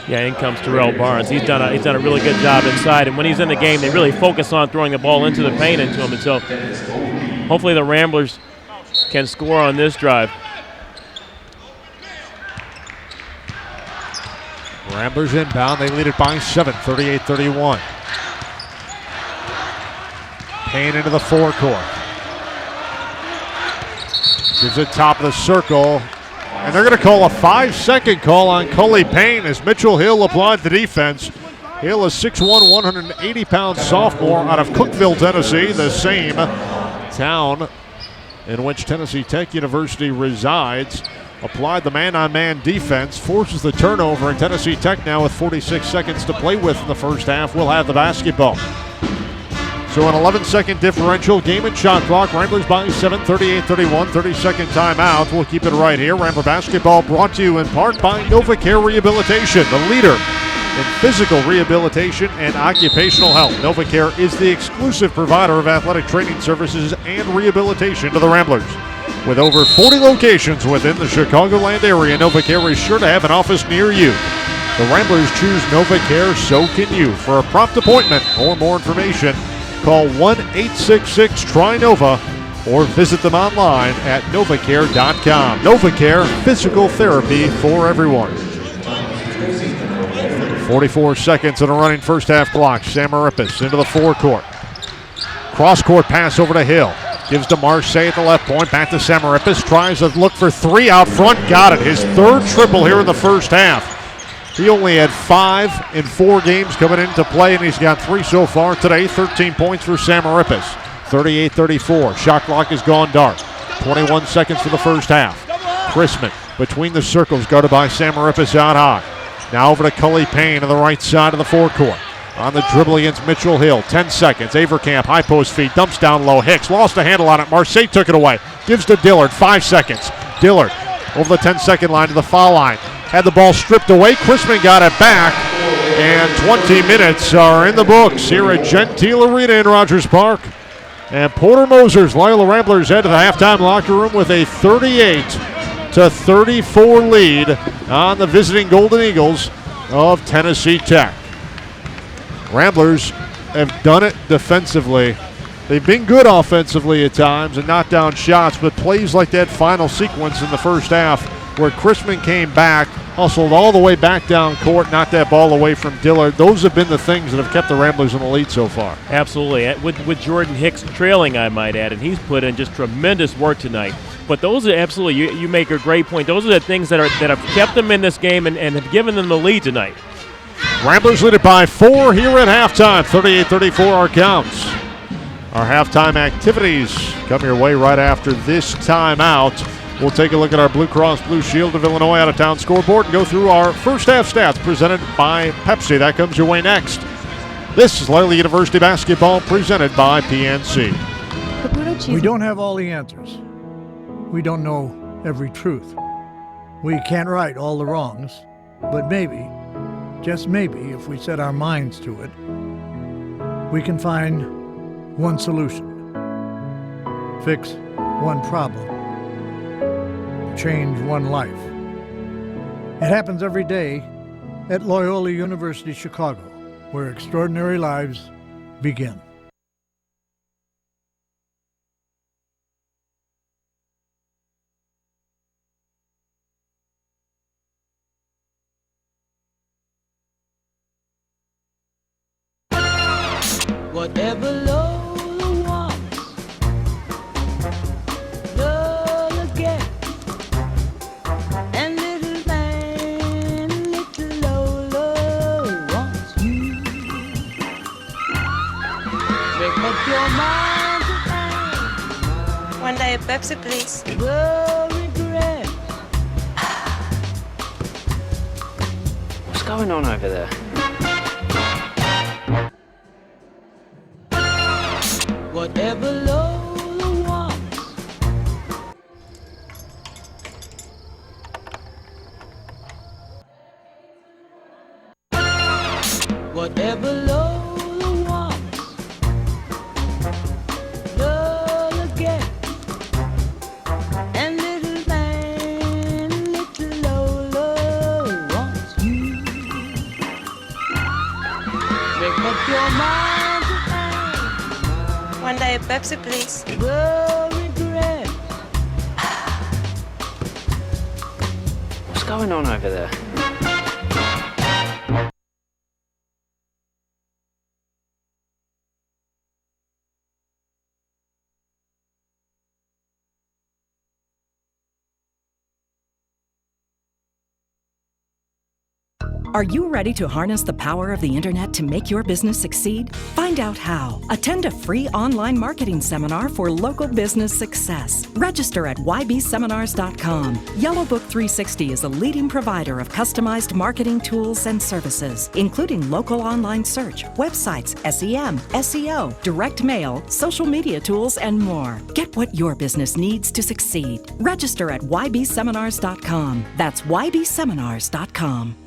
Yeah, in comes Terrell Barnes. He's done a really good job inside, and when he's in the game, they really focus on throwing the ball into the paint into him, and so hopefully the Ramblers can score on this drive. Ramblers inbound. They lead it by 7, 38-31. Payne into the forecourt. Gives it top of the circle. And they're going to call a 5-second call on Cully Payne as Mitchell Hill applied the defense. Hill is 6'1", 180-pound sophomore out of Cookeville, Tennessee, the same town in which Tennessee Tech University resides. Applied the man-on-man defense, forces the turnover, and Tennessee Tech now with 46 seconds to play with in the first half will have the basketball. So an 11-second differential, game and shot clock. Ramblers by 7, 38-31, 30-second timeout. We'll keep it right here. Rambler basketball brought to you in part by NovaCare Rehabilitation, the leader in physical rehabilitation and occupational health. NovaCare is the exclusive provider of athletic training services and rehabilitation to the Ramblers. With over 40 locations within the Chicagoland area, NovaCare is sure to have an office near you. The Ramblers choose NovaCare, so can you. For a prompt appointment or more information, call 1-866-TRY-NOVA or visit them online at novacare.com. NovaCare, physical therapy for everyone. 44 seconds in a running first half clock. Samarippis into the forecourt. Cross-court pass over to Hill. Gives to Marseille at the left point. Back to Samarippis. Tries to look for 3 out front. Got it. His 3rd triple here in the first half. He only had 5 in 4 games coming into play, and he's got 3 so far today. 13 points for Samarippis. 38-34. Shot clock has gone dark. 21 seconds for the first half. Chrisman between the circles, guarded by Samarippis out high. Now over to Cully Payne on the right side of the forecourt. on the dribble against Mitchell Hill. 10 seconds. Avercamp, high post feed, dumps down low. Hicks lost a handle on it. Marseille took it away. Gives to Dillard. 5 seconds. Dillard over the 10-second line to the foul line. Had the ball stripped away. Chrisman got it back. And 20 minutes are in the books here at Gentile Arena in Rogers Park. And Porter Moser's Loyola Ramblers head to the halftime locker room with a 38-34 lead on the visiting Golden Eagles of Tennessee Tech. Ramblers have done it defensively. They've been good offensively at times and knocked down shots, but plays like that final sequence in the first half where Chrisman came back, hustled all the way back down court, knocked that ball away from Dillard. Those have been the things that have kept the Ramblers in the lead so far. Absolutely. With Jordan Hicks trailing, I might add, and he's put in just tremendous work tonight. But those are absolutely, you make a great point. Those are the things that have kept them in this game and have given them the lead tonight. Ramblers lead it by 4 here at halftime. 38-34 our counts. Our halftime activities come your way right after this timeout. We'll take a look at our Blue Cross Blue Shield of Illinois out-of-town scoreboard and go through our first half stats presented by Pepsi. That comes your way next. This is Loyola University basketball presented by PNC. We don't have all the answers. We don't know every truth. We can't right all the wrongs, but maybe, just maybe, if we set our minds to it, we can find one solution, fix one problem, change one life. It happens every day at Loyola University Chicago, where extraordinary lives begin. Whatever Lola wants, Lola gets. And little man, little Lola wants you. Make up your mind tonight. One day, Pepsi, please. The regret. What's going on over there? Whatever Lola wants. Whatever Lola wants, Lola gets. And little man, little Lola wants you. Make up your mind tonight. One day, Pepsi, please. The regret. What's going on over there? Are you ready to harness the power of the internet to make your business succeed? Find out how. Attend a free online marketing seminar for local business success. Register at ybseminars.com. Yellow Book 360 is a leading provider of customized marketing tools and services, including local online search, websites, SEM, SEO, direct mail, social media tools, and more. Get what your business needs to succeed. Register at ybseminars.com. That's ybseminars.com.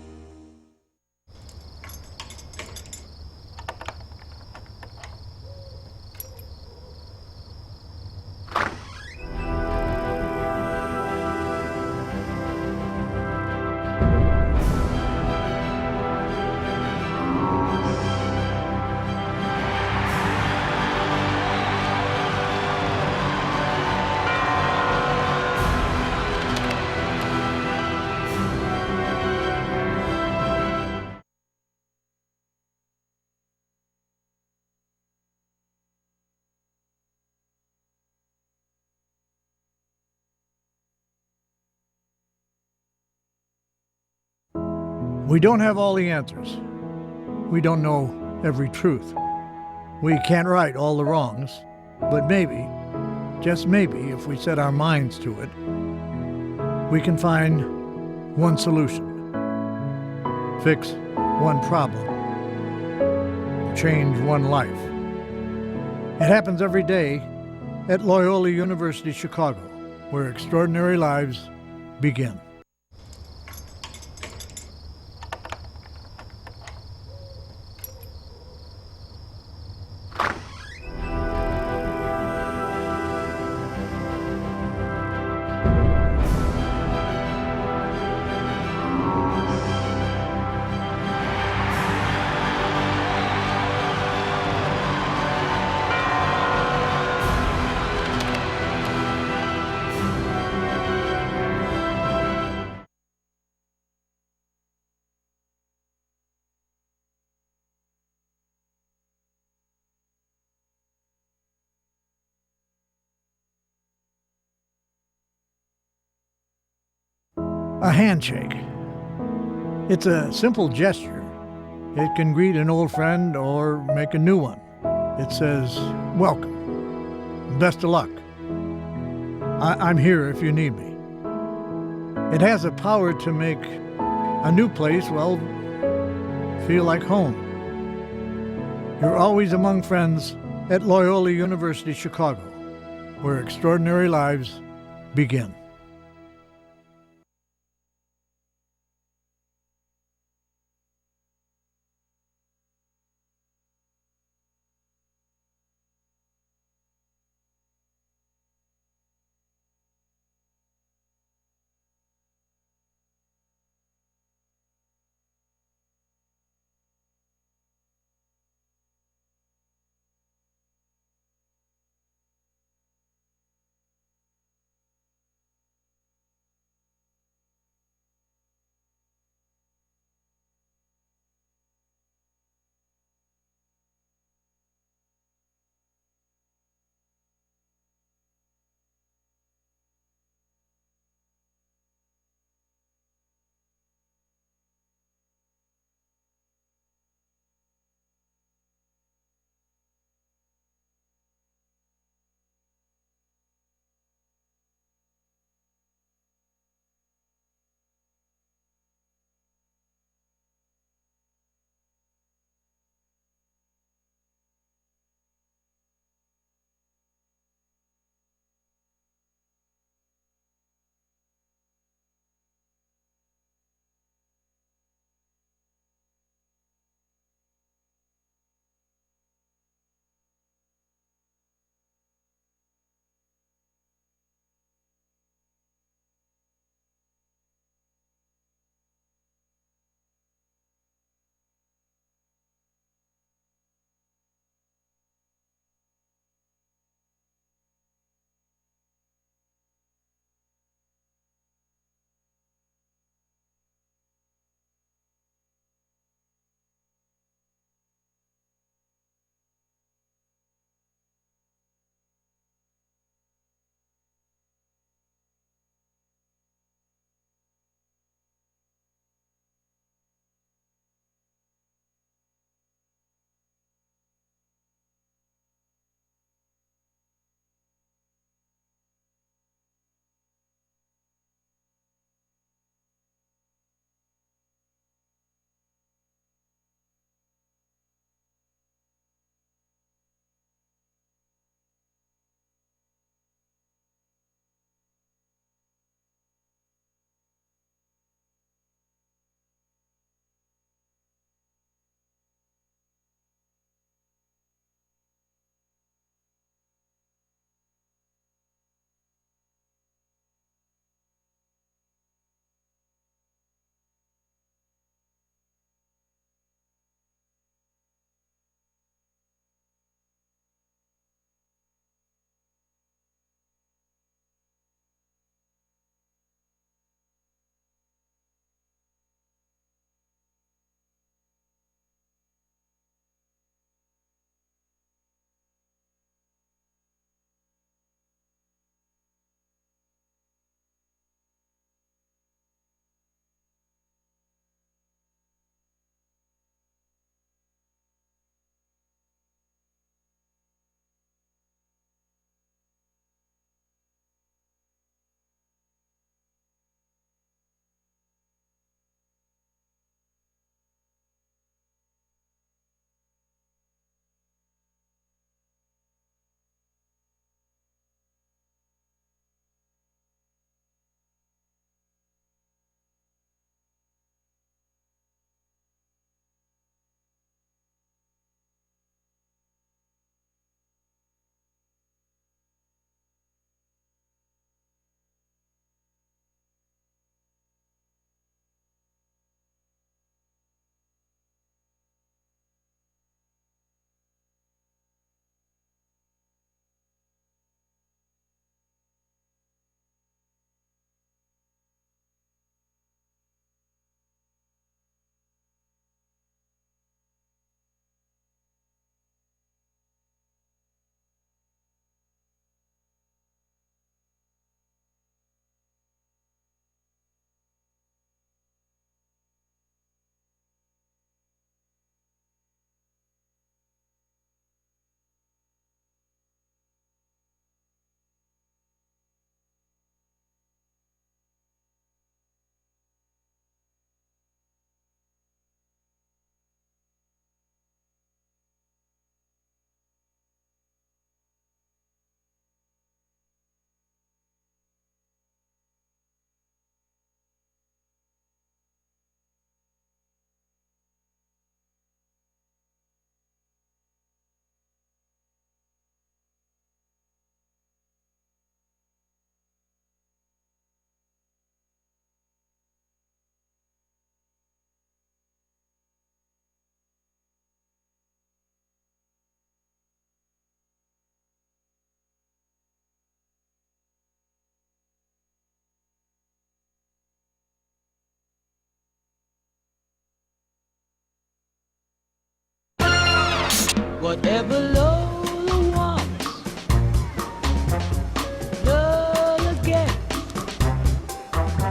We don't have all the answers. We don't know every truth. We can't right all the wrongs, but maybe, just maybe, if we set our minds to it, we can find one solution, fix one problem, change one life. It happens every day at Loyola University Chicago, where extraordinary lives begin. A handshake. It's a simple gesture. It can greet an old friend or make a new one. It says, welcome, best of luck. I'm here if you need me. It has the power to make a new place, well, feel like home. You're always among friends at Loyola University Chicago, where extraordinary lives begin. Whatever Lola wants, Lola gets.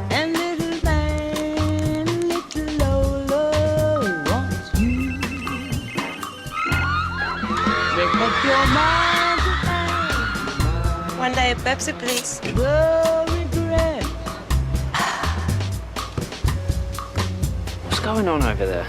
And little man, little Lola wants you. Make up your mind tonight. One day a Pepsi, please. No regret. What's going on over there?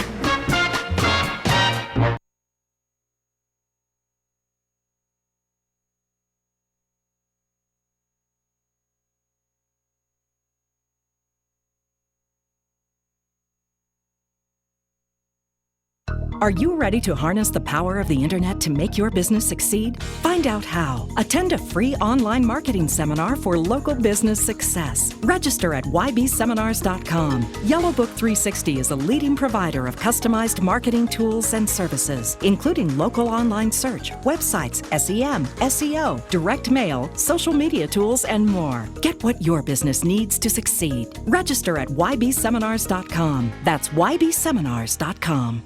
Are you ready to harness the power of the internet to make your business succeed? Find out how. Attend a free online marketing seminar for local business success. Register at ybseminars.com. Yellow Book 360 is a leading provider of customized marketing tools and services, including local online search, websites, SEM, SEO, direct mail, social media tools, and more. Get what your business needs to succeed. Register at ybseminars.com. That's ybseminars.com.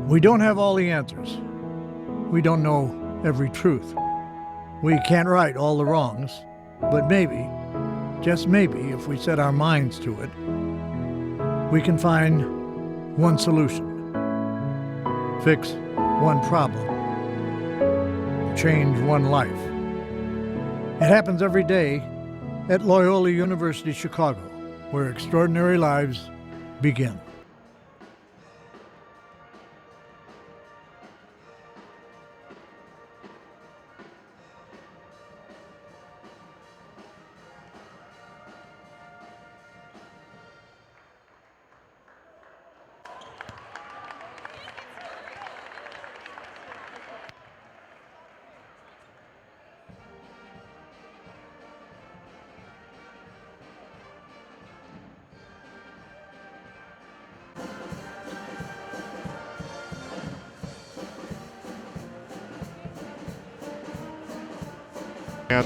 We don't have all the answers. We don't know every truth. We can't right all the wrongs, but maybe, just maybe, if we set our minds to it, we can find one solution, fix one problem, change one life. It happens every day at Loyola University Chicago, where extraordinary lives begin. And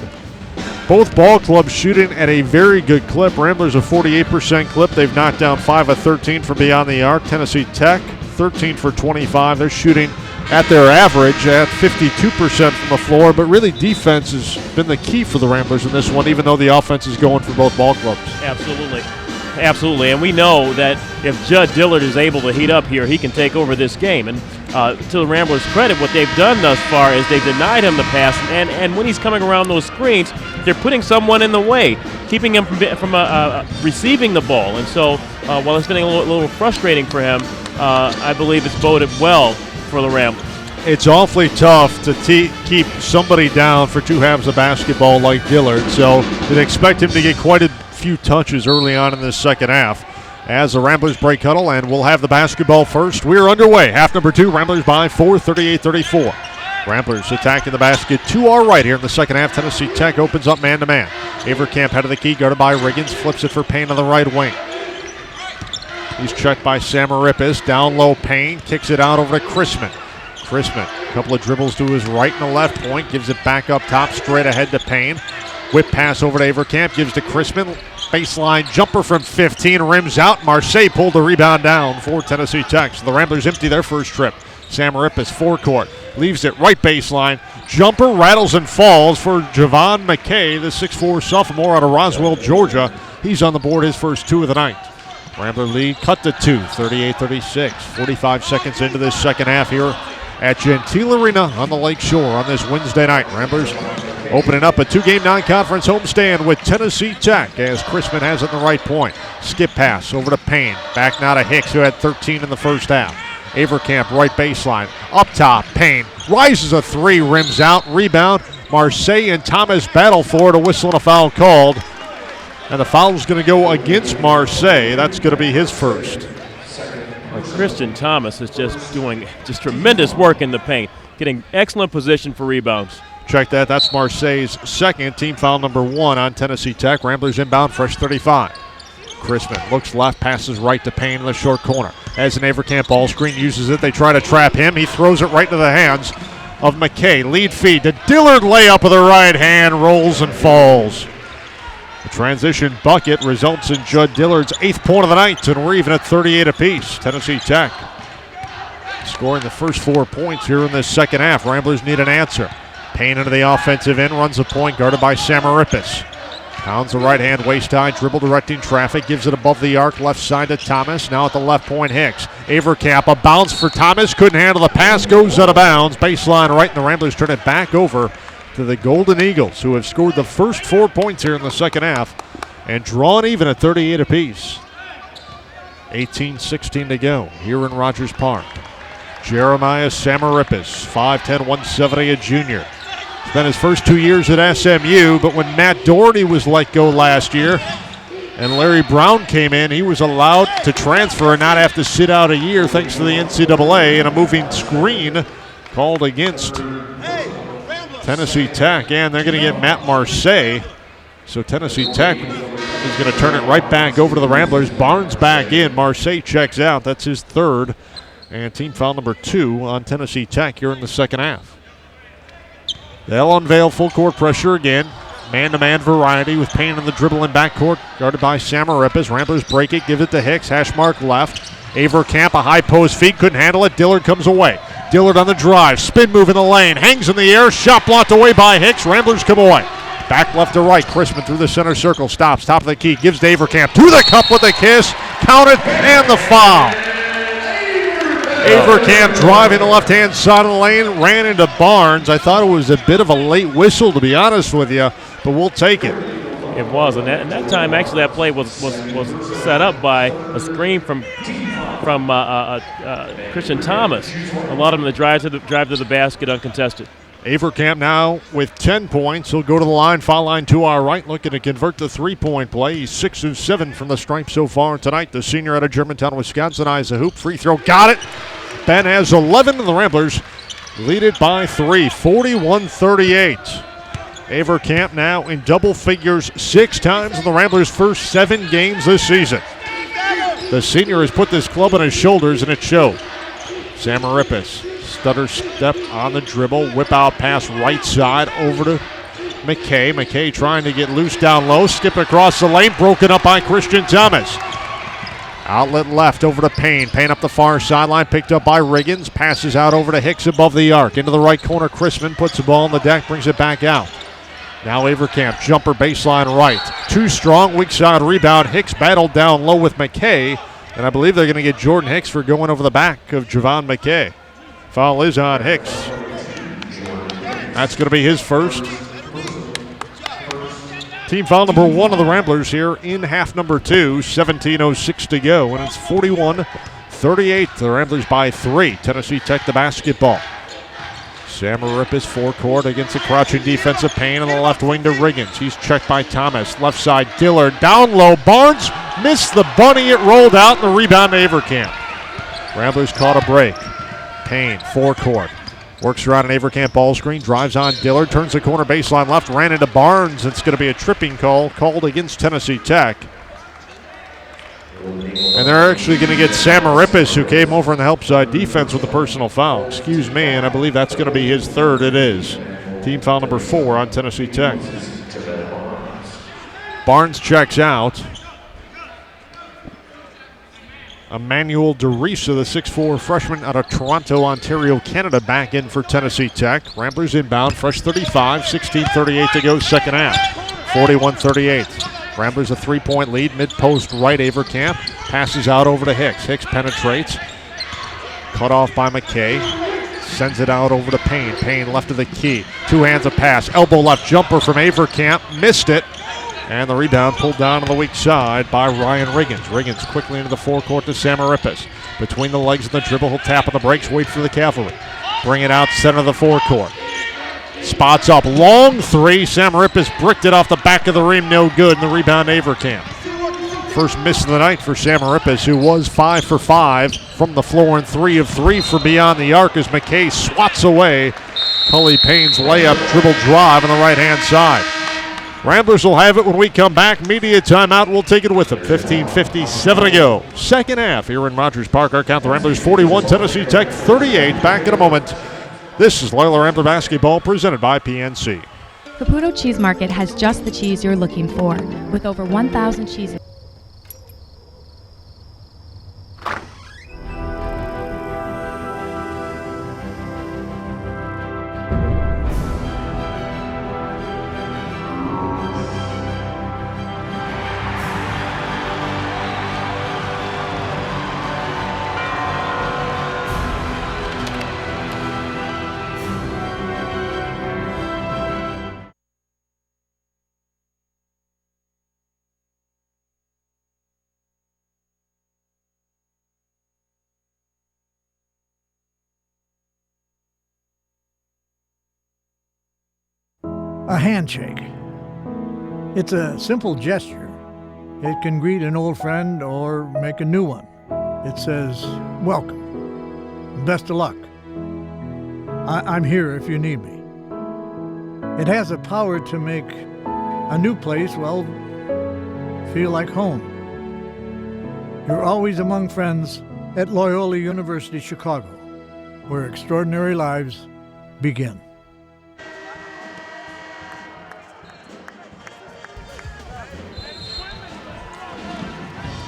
both ball clubs shooting at a very good clip. Ramblers a 48% clip. They've knocked down 5 of 13 from beyond the arc. Tennessee Tech 13 for 25. They're shooting at their average at 52% from the floor, but really defense has been the key for the Ramblers in this one, even though the offense is going for both ball clubs. Absolutely. Absolutely, and we know that if Judd Dillard is able to heat up here, he can take over this game. And to the Ramblers' credit, what they've done thus far is they've denied him the pass, and when he's coming around those screens, they're putting someone in the way, keeping him from receiving the ball. And so while it's getting a little frustrating for him, I believe it's boded well for the Ramblers. It's awfully tough to keep somebody down for two halves of basketball like Dillard, so you'd expect him to get quite a few touches early on in this second half as the Ramblers break huddle, and we'll have the basketball first. We're underway. Half number 2, Ramblers by 4, 38-34. Ramblers attacking the basket to our right here in the second half. Tennessee Tech opens up man-to-man. Avercamp head of the key, guarded by Riggins, flips it for Payne on the right wing. He's checked by Samaripis. Down low, Payne kicks it out over to Chrisman. Chrisman, a couple of dribbles to his right and the left point, gives it back up top, straight ahead to Payne. Whip pass over to Avercamp, gives to Chrisman. Baseline jumper from 15, rims out. Marseille pulled the rebound down for Tennessee Tech. So the Ramblers empty their first trip. Samaripis forecourt, leaves it right baseline. Jumper rattles and falls for Javon McKay, the 6'4 sophomore out of Roswell, Georgia. He's on the board, his first 2 of the night. Rambler lead cut to 2, 38-36. 45 seconds into this second half here at Gentile Arena on the Lake Shore on this Wednesday night. Ramblers Opening up a 2-game non-conference homestand with Tennessee Tech as Chrisman has it in the right point. Skip pass over to Payne. Back now to Hicks, who had 13 in the first half. Avercamp right baseline. Up top, Payne rises a three, rims out, rebound. Marseille and Thomas battle for it, a whistle and a foul called. And the foul is going to go against Marseille. That's going to be his first. Christian Thomas is just doing tremendous work in the paint, getting excellent position for rebounds. Check that. That's Marseille's second, team foul number 1 on Tennessee Tech. Ramblers inbound, fresh 35. Chrisman looks left, passes right to Payne in the short corner. As an Avercamp ball screen uses it, they try to trap him. He throws it right into the hands of McKay. Lead feed to Dillard, layup with the right hand, rolls and falls. The transition bucket results in Judd Dillard's 8th point of the night, and we're even at 38 apiece. Tennessee Tech scoring the first 4 points here in this second half. Ramblers need an answer. Payne into the offensive end, runs the point, guarded by Samarippis. Pounds the right hand, waist high, dribble directing traffic, gives it above the arc, left side to Thomas. Now at the left point, Hicks. Avercamp, a bounce for Thomas, couldn't handle the pass, goes out of bounds. Baseline right, and the Ramblers turn it back over to the Golden Eagles, who have scored the first 4 points here in the second half and drawn even at 38 apiece. 18-16 to go here in Rogers Park. Jeremiah Samarippis, 5'10", 170, a junior. Spent his first 2 years at SMU, but when Matt Doherty was let go last year and Larry Brown came in, he was allowed to transfer and not have to sit out a year thanks to the NCAA and a moving screen called against Tennessee Tech. And they're going to get Matt Marseille. So Tennessee Tech is going to turn it right back over to the Ramblers. Barnes back in. Marseille checks out. That's his third. And team foul number 2 on Tennessee Tech here in the second half. They'll unveil full court pressure again. Man-to-man variety with Payne in the dribble and backcourt, guarded by Samarippis. Ramblers break it, give it to Hicks. Hash mark left. Avercamp, a high post feed, couldn't handle it. Dillard comes away. Dillard on the drive, spin move in the lane, hangs in the air, shot blocked away by Hicks. Ramblers come away. Back left to right, Chrisman through the center circle, stops, top of the key, gives to Avercamp. To the cup with a kiss, counted, and the foul. Avercamp driving the left-hand side of the lane, ran into Barnes. I thought it was a bit of a late whistle, to be honest with you, but we'll take it. It was, and that time actually that play was set up by a screen from Christian Thomas. A lot of them that drive to the basket uncontested. Avercamp now with 10 points. He'll go to the line, foul line to our right, looking to convert the three-point play. He's 6 of 7 from the stripe so far tonight. The senior out of Germantown, Wisconsin, eyes the hoop. Free throw, got it. Ben has 11, and the Ramblers lead it by 3, 41-38. Avercamp now in double figures 6 times in the Ramblers' first 7 games this season. The senior has put this club on his shoulders, and it showed. Samarippis. Stutter step on the dribble, whip out pass right side over to McKay. McKay trying to get loose down low, skip across the lane, broken up by Christian Thomas. Outlet left over to Payne. Payne up the far sideline, picked up by Riggins. Passes out over to Hicks above the arc. Into the right corner, Chrisman puts the ball on the deck, brings it back out. Now Avercamp, jumper baseline right. Too strong, weak side rebound. Hicks battled down low with McKay, and I believe they're going to get Jordan Hicks for going over the back of Javon McKay. Foul is on Hicks. That's going to be his first. Team foul number 1 of the Ramblers here in half number 2. 17:06 to go, and it's 41-38. The Ramblers by 3. Tennessee Tech the basketball. Samarippis forecourt against a crouching defensive Payne on the left wing to Riggins. He's checked by Thomas. Left side, Dillard. Down low, Barnes missed the bunny. It rolled out, and the rebound to Avercamp. Ramblers caught a break. Payne, forecourt. Works around an Avercamp ball screen, drives on Dillard, turns the corner baseline left, ran into Barnes. It's going to be a tripping call called against Tennessee Tech. And they're actually going to get Samarippis, who came over on the help side defense with a personal foul. Excuse me, and I believe that's going to be his third. It is. Team foul number 4 on Tennessee Tech. Barnes checks out. Emmanuel DeRisa, the 6'4 freshman out of Toronto, Ontario, Canada, back in for Tennessee Tech. Ramblers inbound, fresh 35, 16:38 to go, second half. 41-38. Ramblers a 3-point lead, mid-post right, Avercamp. Passes out over to Hicks. Hicks penetrates. Cut off by McKay. Sends it out over to Payne. Payne left of the key. Two hands of pass. Elbow left jumper from Avercamp. Missed it. And the rebound pulled down on the weak side by Ryan Riggins. Riggins quickly into the forecourt to Samaritpas. Between the legs of the dribble, he'll tap on the brakes, wait for the cavalry. Bring it out center of the forecourt. Spots up, long three. Samaritpas bricked it off the back of the rim, no good, and the rebound Avercamp. First miss of the night for Samaritpas, who was 5 for 5 from the floor and 3 of 3 for beyond the arc as McKay swats away Cully Payne's layup dribble drive on the right-hand side. Ramblers will have it when we come back. Media timeout, we'll take it with them. 15:57 to go. Second half here in Rogers Park. Our count, the Ramblers 41, Tennessee Tech 38. Back in a moment. This is Loyola Rambler Basketball presented by PNC. Caputo Cheese Market has just the cheese you're looking for, with over 1,000 cheeses. A handshake. It's a simple gesture. It can greet an old friend or make a new one. It says, welcome, best of luck. I'm here if you need me. It has the power to make a new place, well, feel like home. You're always among friends at Loyola University Chicago, where extraordinary lives begin.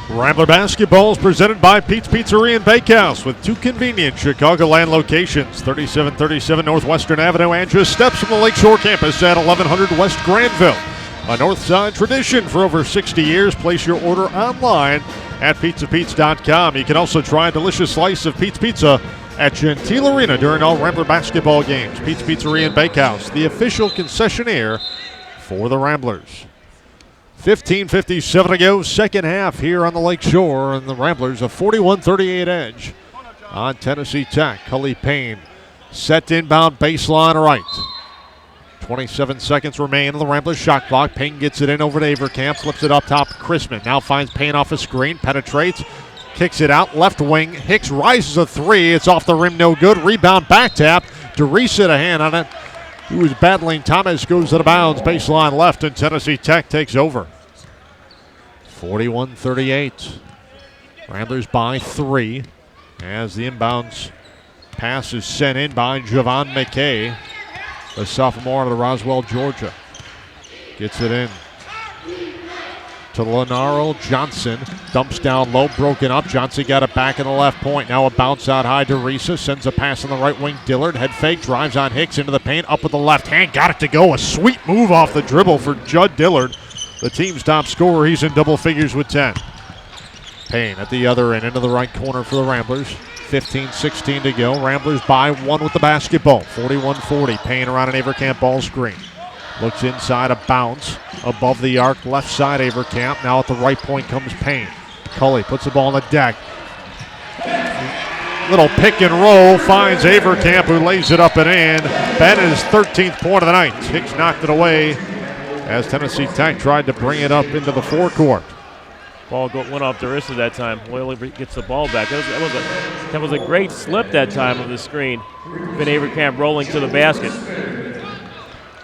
Rambler Basketball is presented by Pete's Pizzeria and Bakehouse with 2 convenient Chicagoland locations, 3737 Northwestern Avenue and just steps from the Lakeshore campus at 1100 West Granville. A Northside tradition for over 60 years. Place your order online at pizzapeats.com. You can also try a delicious slice of Pete's Pizza at Gentile Arena during all Rambler basketball games. Pete's Pizzeria and Bakehouse, the official concessionaire for the Ramblers. 15:57 to go, second half here on the Lake Shore, and the Ramblers a 41-38 edge on Tennessee Tech. Cully Payne set to inbound baseline right. 27 seconds remain on the Ramblers shot clock. Payne gets it in over to Avercamp, flips it up top to Chrisman. Now finds Payne off a screen, penetrates, kicks it out, left wing. Hicks rises a three. It's off the rim, no good. Rebound back tap. DeReese had a hand on it. He was battling Thomas, goes out of bounds, baseline left, and Tennessee Tech takes over. 41-38. Ramblers by 3 as the inbounds pass is sent in by Javon McKay, the sophomore out of Roswell, Georgia. Gets it in to Lenaro Johnson. Dumps down low, broken up. Johnson got it back in the left point. Now a bounce out high to Risa. Sends a pass on the right wing. Dillard, head fake, drives on Hicks into the paint. Up with the left hand. Got it to go. A sweet move off the dribble for Judd Dillard. The team's top scorer. He's in double figures with 10. Payne at the other end, into the right corner for the Ramblers. 15-16 to go. Ramblers by 1 with the basketball. 41-40. Payne around an Avercamp ball screen. Looks inside, a bounce. Above the arc, left side Avercamp. Now at the right point comes Payne. Cully puts the ball on the deck. Little pick and roll, finds Avercamp, who lays it up and in. Ben his 13th point of the night. Hicks knocked it away as Tennessee Tech tried to bring it up into the forecourt. Ball went off the wrist at that time. Loyola gets the ball back. That was a great slip that time of the screen. Ben Avercamp rolling to the basket.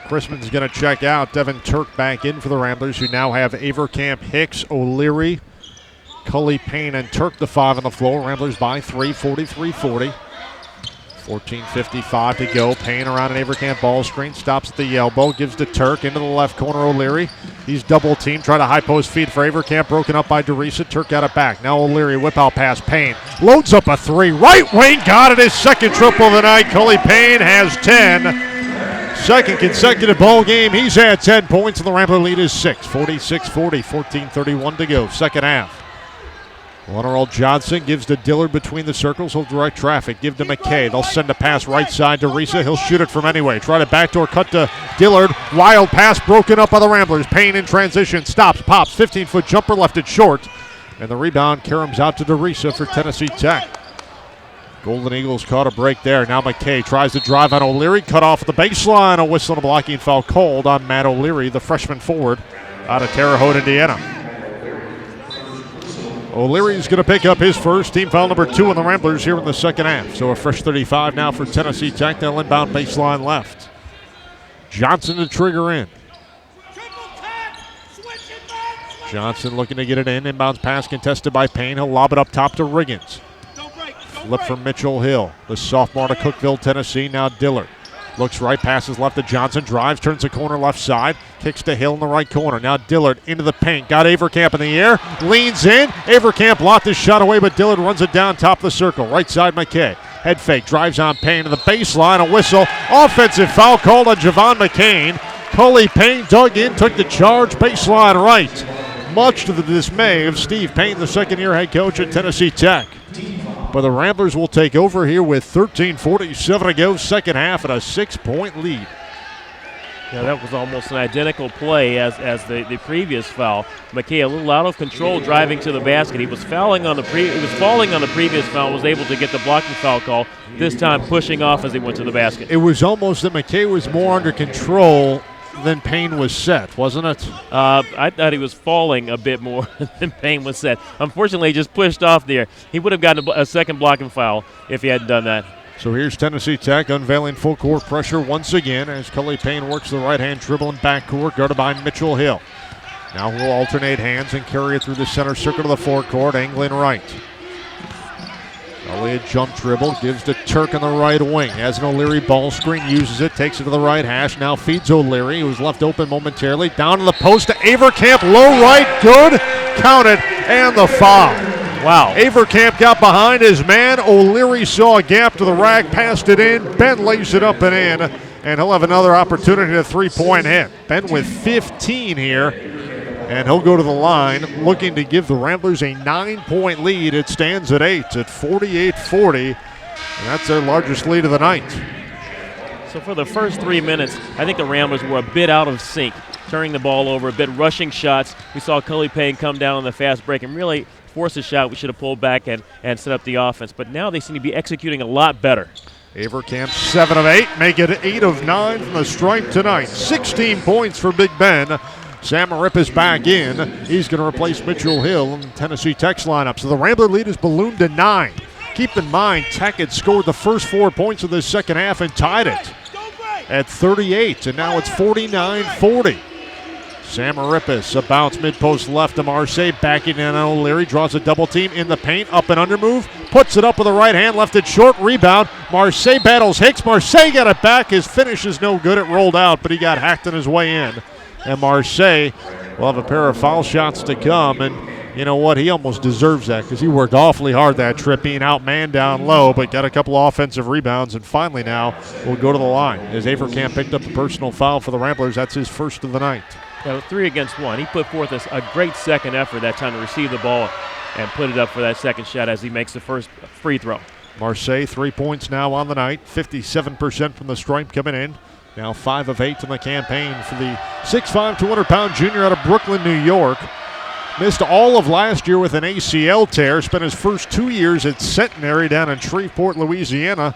Chrisman's going to check out. Devin Turk back in for the Ramblers, who now have Avercamp, Hicks, O'Leary, Cully, Payne, and Turk, the 5 on the floor. Ramblers by 3, 43-40. 14:55 to go. Payne around an Avercamp ball screen. Stops at the elbow. Gives to Turk. Into the left corner, O'Leary. He's double teamed. Trying to high post feed for Avercamp. Broken up by DeRisa. Turk got it back. Now O'Leary whip out pass. Payne loads up a 3. Right wing. Got it. His second triple of the night. Cully Payne has 10. Second consecutive ball game. He's had 10 points, and the Rambler lead is 6. 46-40. 14:31 to go. Second half. One-year-old Johnson gives to Dillard between the circles. He'll direct traffic. Give to McKay. They'll send a pass right side to Risa. He'll shoot it from anyway. Try to backdoor cut to Dillard. Wild pass broken up by the Ramblers. Payne in transition. Stops, pops. 15-foot jumper left it short. And the rebound caroms out to DeRisa for Tennessee Tech. Golden Eagles caught a break there. Now McKay tries to drive on O'Leary. Cut off the baseline. A whistle and a blocking foul called on Matt O'Leary, the freshman forward out of Terre Haute, Indiana. O'Leary's going to pick up his first, team foul number 2 on the Ramblers here in the second half. So a fresh 35 now for Tennessee Tech. They'll inbound baseline left. Johnson to trigger in. Johnson looking to get it in. Inbounds pass contested by Payne. He'll lob it up top to Riggins. Flip from Mitchell Hill. The sophomore to Cookeville, Tennessee. Now Dillard. Looks right, passes left to Johnson. Drives, turns the corner left side. Kicks to Hill in the right corner. Now Dillard into the paint. Got Avercamp in the air. Leans in. Avercamp blocked his shot away, but Dillard runs it down top of the circle. Right side McKay. Head fake. Drives on Payne to the baseline. A whistle. Offensive foul called on Javon McCain. Cully Payne dug in, took the charge. Baseline right. Much to the dismay of Steve Payne, the second-year head coach at Tennessee Tech. But the Ramblers will take over here with 13:47 to go, second half, at a 6-point lead. Yeah, that was almost an identical play as the previous foul. McKay a little out of control driving to the basket. He was falling on the previous foul, was able to get the blocking foul call, this time pushing off as he went to the basket. It was almost that McKay was more under control than Payne was set, wasn't it? I thought he was falling a bit more than Payne was set. Unfortunately, he just pushed off there. He would have gotten a second blocking foul if he hadn't done that. So here's Tennessee Tech unveiling full court pressure once again as Cully Payne works the right-hand dribble in backcourt, guarded by Mitchell Hill. Now he'll alternate hands and carry it through the center circle to the forecourt, angling right. Elliott jump dribble, gives to Turk on the right wing. Has an O'Leary ball screen, uses it, takes it to the right hash. Now feeds O'Leary, who's left open momentarily. Down to the post to Avercamp, low right, good. Counted, and the foul. Wow. Avercamp got behind his man. O'Leary saw a gap to the rack, passed it in. Ben lays it up and in, and he'll have another opportunity to three-point hit. Ben with 15 here, and he'll go to the line looking to give the Ramblers a 9-point lead. It stands at 8 at 48-40, and that's their largest lead of the night. So for the first 3 minutes, I think the Ramblers were a bit out of sync, turning the ball over, a bit rushing shots. We saw Cully Payne come down on the fast break and really force a shot. We should have pulled back and set up the offense. But now they seem to be executing a lot better. Avercamp 7 of 8, make it 8 of 9 from the stripe tonight. 16 points for Big Ben. Sam Marippis back in. He's going to replace Mitchell Hill in the Tennessee Tech's lineup. So the Rambler lead is ballooned to 9. Keep in mind, Tech had scored the first 4 points of the second half and tied it at 38, and now it's 49-40. Sam Marippis, a bounce mid-post left to Marseille, backing in on O'Leary, draws a double team in the paint, up and under move, puts it up with the right hand, left it short, rebound. Marseille battles Hicks. Marseille got it back. His finish is no good. It rolled out, but he got hacked on his way in. And Marseille will have a pair of foul shots to come, and you know what? He almost deserves that because he worked awfully hard that trip, being outmanned down low, but got a couple of offensive rebounds, and finally now will go to the line. As Avercamp picked up a personal foul for the Ramblers, that's his first of the night. Yeah, 3 against 1. He put forth a great second effort that time to receive the ball and put it up for that second shot as he makes the first free throw. Marseille, 3 points now on the night, 57% from the stripe coming in. Now 5 of 8 in the campaign for the 6'5", 200-pound junior out of Brooklyn, New York. Missed all of last year with an ACL tear. Spent his first 2 years at Centenary down in Shreveport, Louisiana.